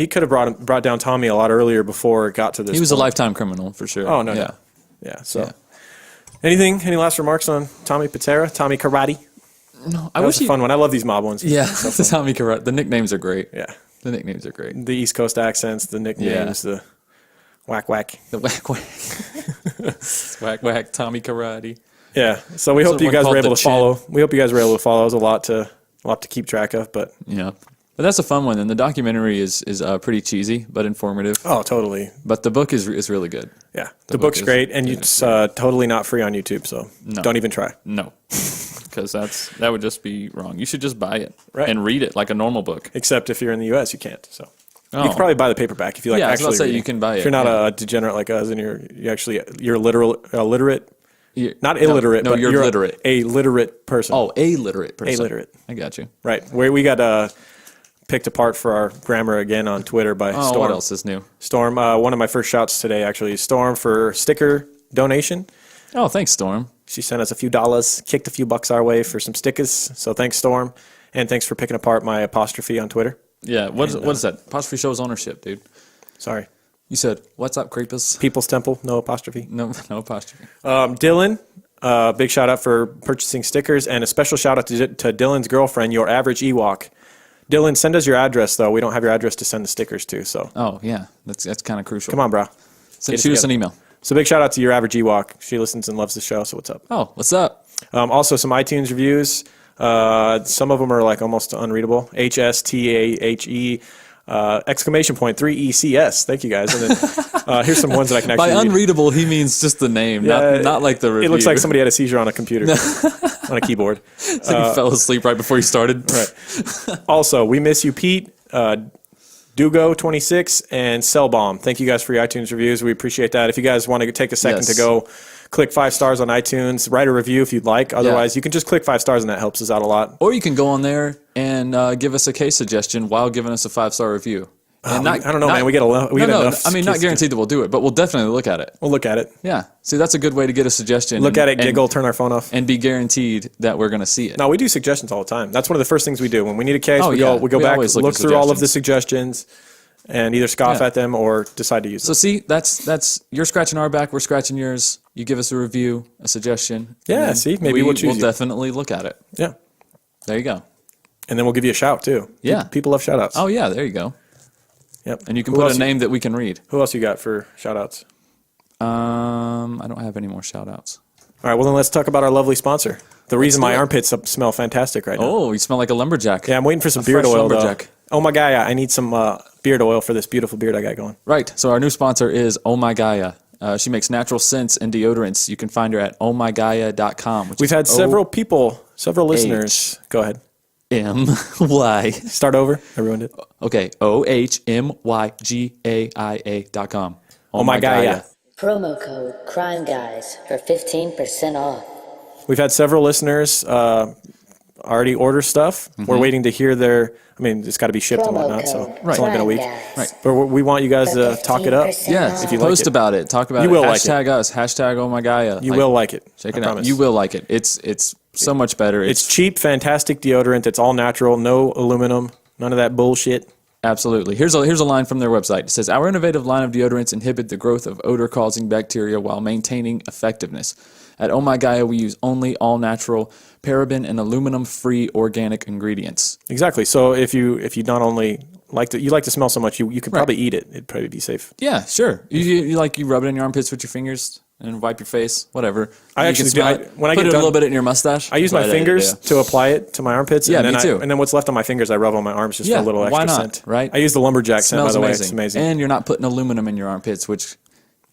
could have brought down Tommy a lot earlier before it got to this. He was point. a lifetime criminal for sure. Oh, no. Yeah. Yeah. So, any last remarks on Tommy Pitera, Tommy Karate? No, That was a fun one. I love these mob ones. Yeah, Tommy Karate. The nicknames are great. Yeah. The nicknames are great. The East Coast accents, the nicknames, the whack whack. The whack whack. Whack whack, Tommy Karate. Yeah. So we hope you guys were able to follow. We hope you guys were able to follow. It was a lot to keep track of, but yeah. But that's a fun one, and the documentary is pretty cheesy but informative. Oh, totally. But the book is really good. Yeah, the book's great, and it's totally not free on YouTube, so don't even try. No, because that would just be wrong. You should just buy it and read it like a normal book. Except if you're in the U.S., you can't. So you can probably buy the paperback if you like. Yeah, actually, say you can buy it. If you're not a degenerate like us, and you're illiterate. Not illiterate, no, but you're literate. A literate person. Oh, a literate person. Illiterate. I got you. Right. We got picked apart for our grammar again on Twitter by Storm. What else is new? Storm, one of my first shouts today, actually, Storm, for sticker donation. Oh, thanks, Storm. She sent us a few dollars, kicked a few bucks our way for some stickers. So thanks, Storm. And thanks for picking apart my apostrophe on Twitter. Yeah, what is that? Apostrophe shows ownership, dude. Sorry. You said, "What's up, creepers?" People's Temple, no apostrophe. No apostrophe. Dylan, big shout out for purchasing stickers, and a special shout out to Dylan's girlfriend, Your Average Ewok. Dylan, send us your address, though. We don't have your address to send the stickers to, so. Oh, yeah. That's kind of crucial. Come on, bro. Shoot us an email. So big shout out to Your Average Ewok. She listens and loves the show, so what's up? Oh, what's up? Also, some iTunes reviews. Some of them are like almost unreadable. HSTAHE, exclamation point, 3ECS. Thank you, guys. And then here's some ones that I can actually By read. Unreadable, he means just the name, not like the review. It looks like somebody had a seizure on a computer, on a keyboard. It's like he fell asleep right before he started. Right. Also, we miss you, Pete, Dugo26, and Cellbomb. Thank you guys for your iTunes reviews. We appreciate that. If you guys want to take a second to go click 5 stars on iTunes, write a review if you'd like. Otherwise, you can just click 5 stars, and that helps us out a lot. Or you can go on there and give us a case suggestion while giving us a 5-star review. And I don't know, man. We get enough. I mean, not guaranteed that we'll do it, but we'll definitely look at it. We'll look at it. Yeah. See, that's a good way to get a suggestion. Look at it, giggle, turn our phone off. And be guaranteed that we're going to see it. No, we do suggestions all the time. That's one of the first things we do. When we need a case, we go back, look through all of the suggestions, and either scoff at them or decide to use them. So see, that's you're scratching our back, we're scratching yours. You give us a review, a suggestion. Yeah, see, maybe we'll choose you. Definitely look at it. Yeah. There you go. And then we'll give you a shout, too. Yeah. People love shout-outs. Oh, yeah, there you go. Yep. And you can put a name that we can read. Who else you got for shout-outs? I don't have any more shout-outs. All right, well, then let's talk about our lovely sponsor. The reason my armpits smell fantastic right now. Oh, you smell like a lumberjack. Yeah, I'm waiting for some beard oil, though. Oh, my Gaia. I need some beard oil for this beautiful beard I got going. Right. So our new sponsor is Oh My Gaia. She makes natural scents and deodorants. You can find her at ohmygaia.com. We've had several listeners. Go ahead. M-Y. Start over. Everyone did. Okay. OHMYGAIA.com. Oh My Gaia. Promo code Crime Guys for 15% off. We've had several listeners already order stuff. We're waiting to hear their. I mean, it's got to be shipped and whatnot, so it's only been a week. Right. But we want you guys to talk it up. Yes, if you post like it. about it. Talk about You it. will like Hashtag us. Hashtag oh my Gaia. You will like it. Check I it out. promise. You will like it. It's so much better. It's cheap, fantastic deodorant. It's all natural, no aluminum, none of that bullshit. Absolutely. Here's a line from their website. It says, our innovative line of deodorants inhibit the growth of odor-causing bacteria while maintaining effectiveness. At Oh My Gaia, we use only all-natural, paraben and aluminum-free organic ingredients. Exactly. So if you not only like to smell so much, you could probably eat it. It'd probably be safe. Yeah, sure. You rub it in your armpits with your fingers and wipe your face, whatever. I You actually can smell do. it. When I Put get it done, a little bit in your mustache. I use my fingers to apply it to my armpits. Yeah, and then me too. And then what's left on my fingers, I rub on my arms just for a little extra why not, scent. right? I use the lumberjack scent, by Smells the way. amazing. It's amazing. And you're not putting aluminum in your armpits, which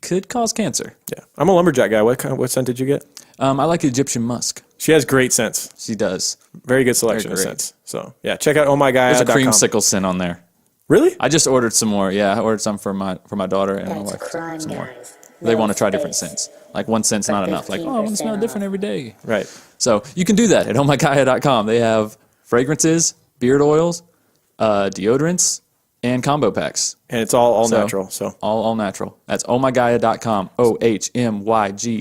could cause cancer. Yeah, I'm a lumberjack guy. What scent did you get? I like Egyptian musk. She has great scents. She does. Very good selection of great. scents. So yeah, check out There's a ohmygaia.com. creamsicle scent on there. Really? I just ordered some more. Yeah, I ordered some for my daughter and my That's wife. crime, Some more. guys. They No want to try different space. scents. Like one scent's not enough. Like, I want to smell 15% different every day. Right. So you can do that at ohmygaia.com. They have fragrances, beard oils, deodorants, and combo packs. And it's all natural. So All natural. That's ohmygaia.com.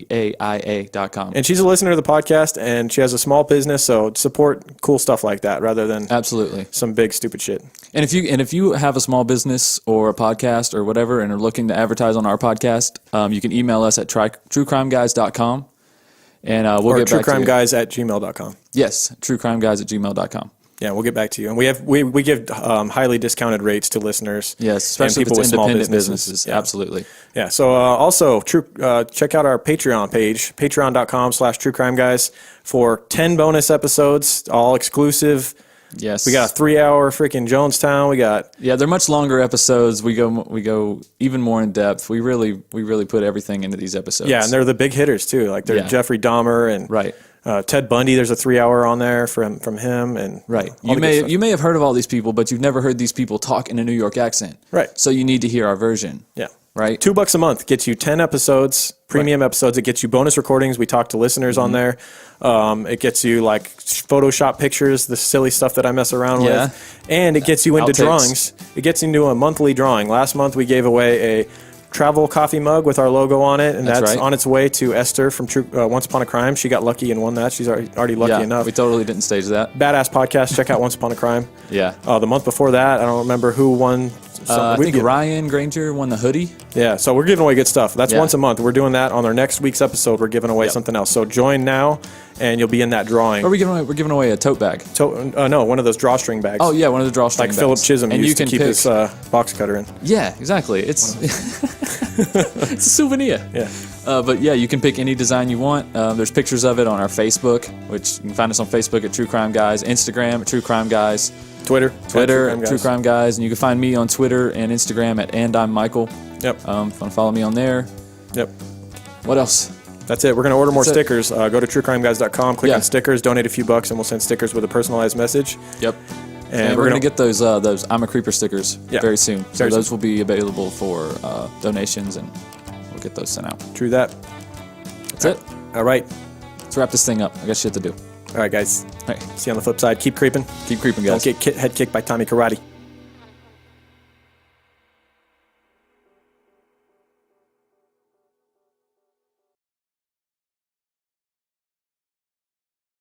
ohmygaia.com. and she's a listener to the podcast, and she has a small business, so support cool stuff like that rather than Absolutely. some big stupid shit. And if you have a small business or a podcast or whatever and are looking to advertise on our podcast, you can email us at truecrimeguys.com and we'll Or get back to you. truecrimeguys@gmail.com. Yes, truecrimeguys@gmail.com. Yeah, we'll get back to you. And we give highly discounted rates to listeners. Yes, especially and if it's small independent businesses. Yeah. Absolutely. Yeah. So also check out our Patreon page, patreon.com/truecrimeguys for 10 bonus episodes, all exclusive. Yes. We got a 3-hour freaking Jonestown. We got Yeah, they're much longer episodes. We go even more in depth. We really put everything into these episodes. and they're the big hitters too. Like they're Yeah. Jeffrey Dahmer and Right. Ted Bundy. There's a 3-hour on there from him and Right. all the good stuff. You may have heard of all these people, but you've never heard these people talk in a New York accent. Right. So you need to hear our version. Yeah. Right. $2 a month gets you 10 episodes, premium episodes. It gets you bonus recordings. We talk to listeners on there. It gets you like Photoshop pictures, the silly stuff that I mess around Yeah. with. And it gets you into Outtakes. drawings. It gets into a monthly drawing. Last month we gave away a travel coffee mug with our logo on it, and That's that's right. on its way to Esther from Once Upon a Crime. She got lucky and won that. She's already lucky Yeah, enough. we totally didn't stage that. Badass podcast. Check out Once Upon a Crime. Yeah. The month before that, I don't remember who won. I We think give- Ryan Granger won the hoodie. Yeah, so we're giving away good stuff. That's Yeah. once a month. We're doing that on our next week's episode. We're giving away something else. So join now, and you'll be in that drawing. Or we're giving away a tote bag. No, one of those drawstring bags. Oh yeah, one of the drawstring like bags. Philip Chisholm and used you to can keep pick, his box cutter in. Yeah, exactly. It's it's a souvenir. Yeah, But yeah, you can pick any design you want. There's pictures of it on our Facebook, which you can find us on Facebook at True Crime Guys, Instagram at True Crime Guys, Twitter Twitter at True Crime Guys, and you can find me on Twitter and Instagram at And I'm Michael. Yep, If you want to follow me on there. yep. What else? That's it. We're gonna order more That's it. stickers. Go to truecrimeguys.com, click Yeah. on stickers, donate a few bucks, and we'll send stickers with a personalized message. Yep. And And we're gonna get those I'm a Creeper stickers Yeah. very soon. So Very those soon. will be available for donations, and we'll get those sent out. True that. That's it. All right, Let's wrap this thing up. I got shit to do. all right, guys. All right. See you on the flip side. Keep creeping. Keep creeping, guys. Don't get head kicked by Tommy Karate.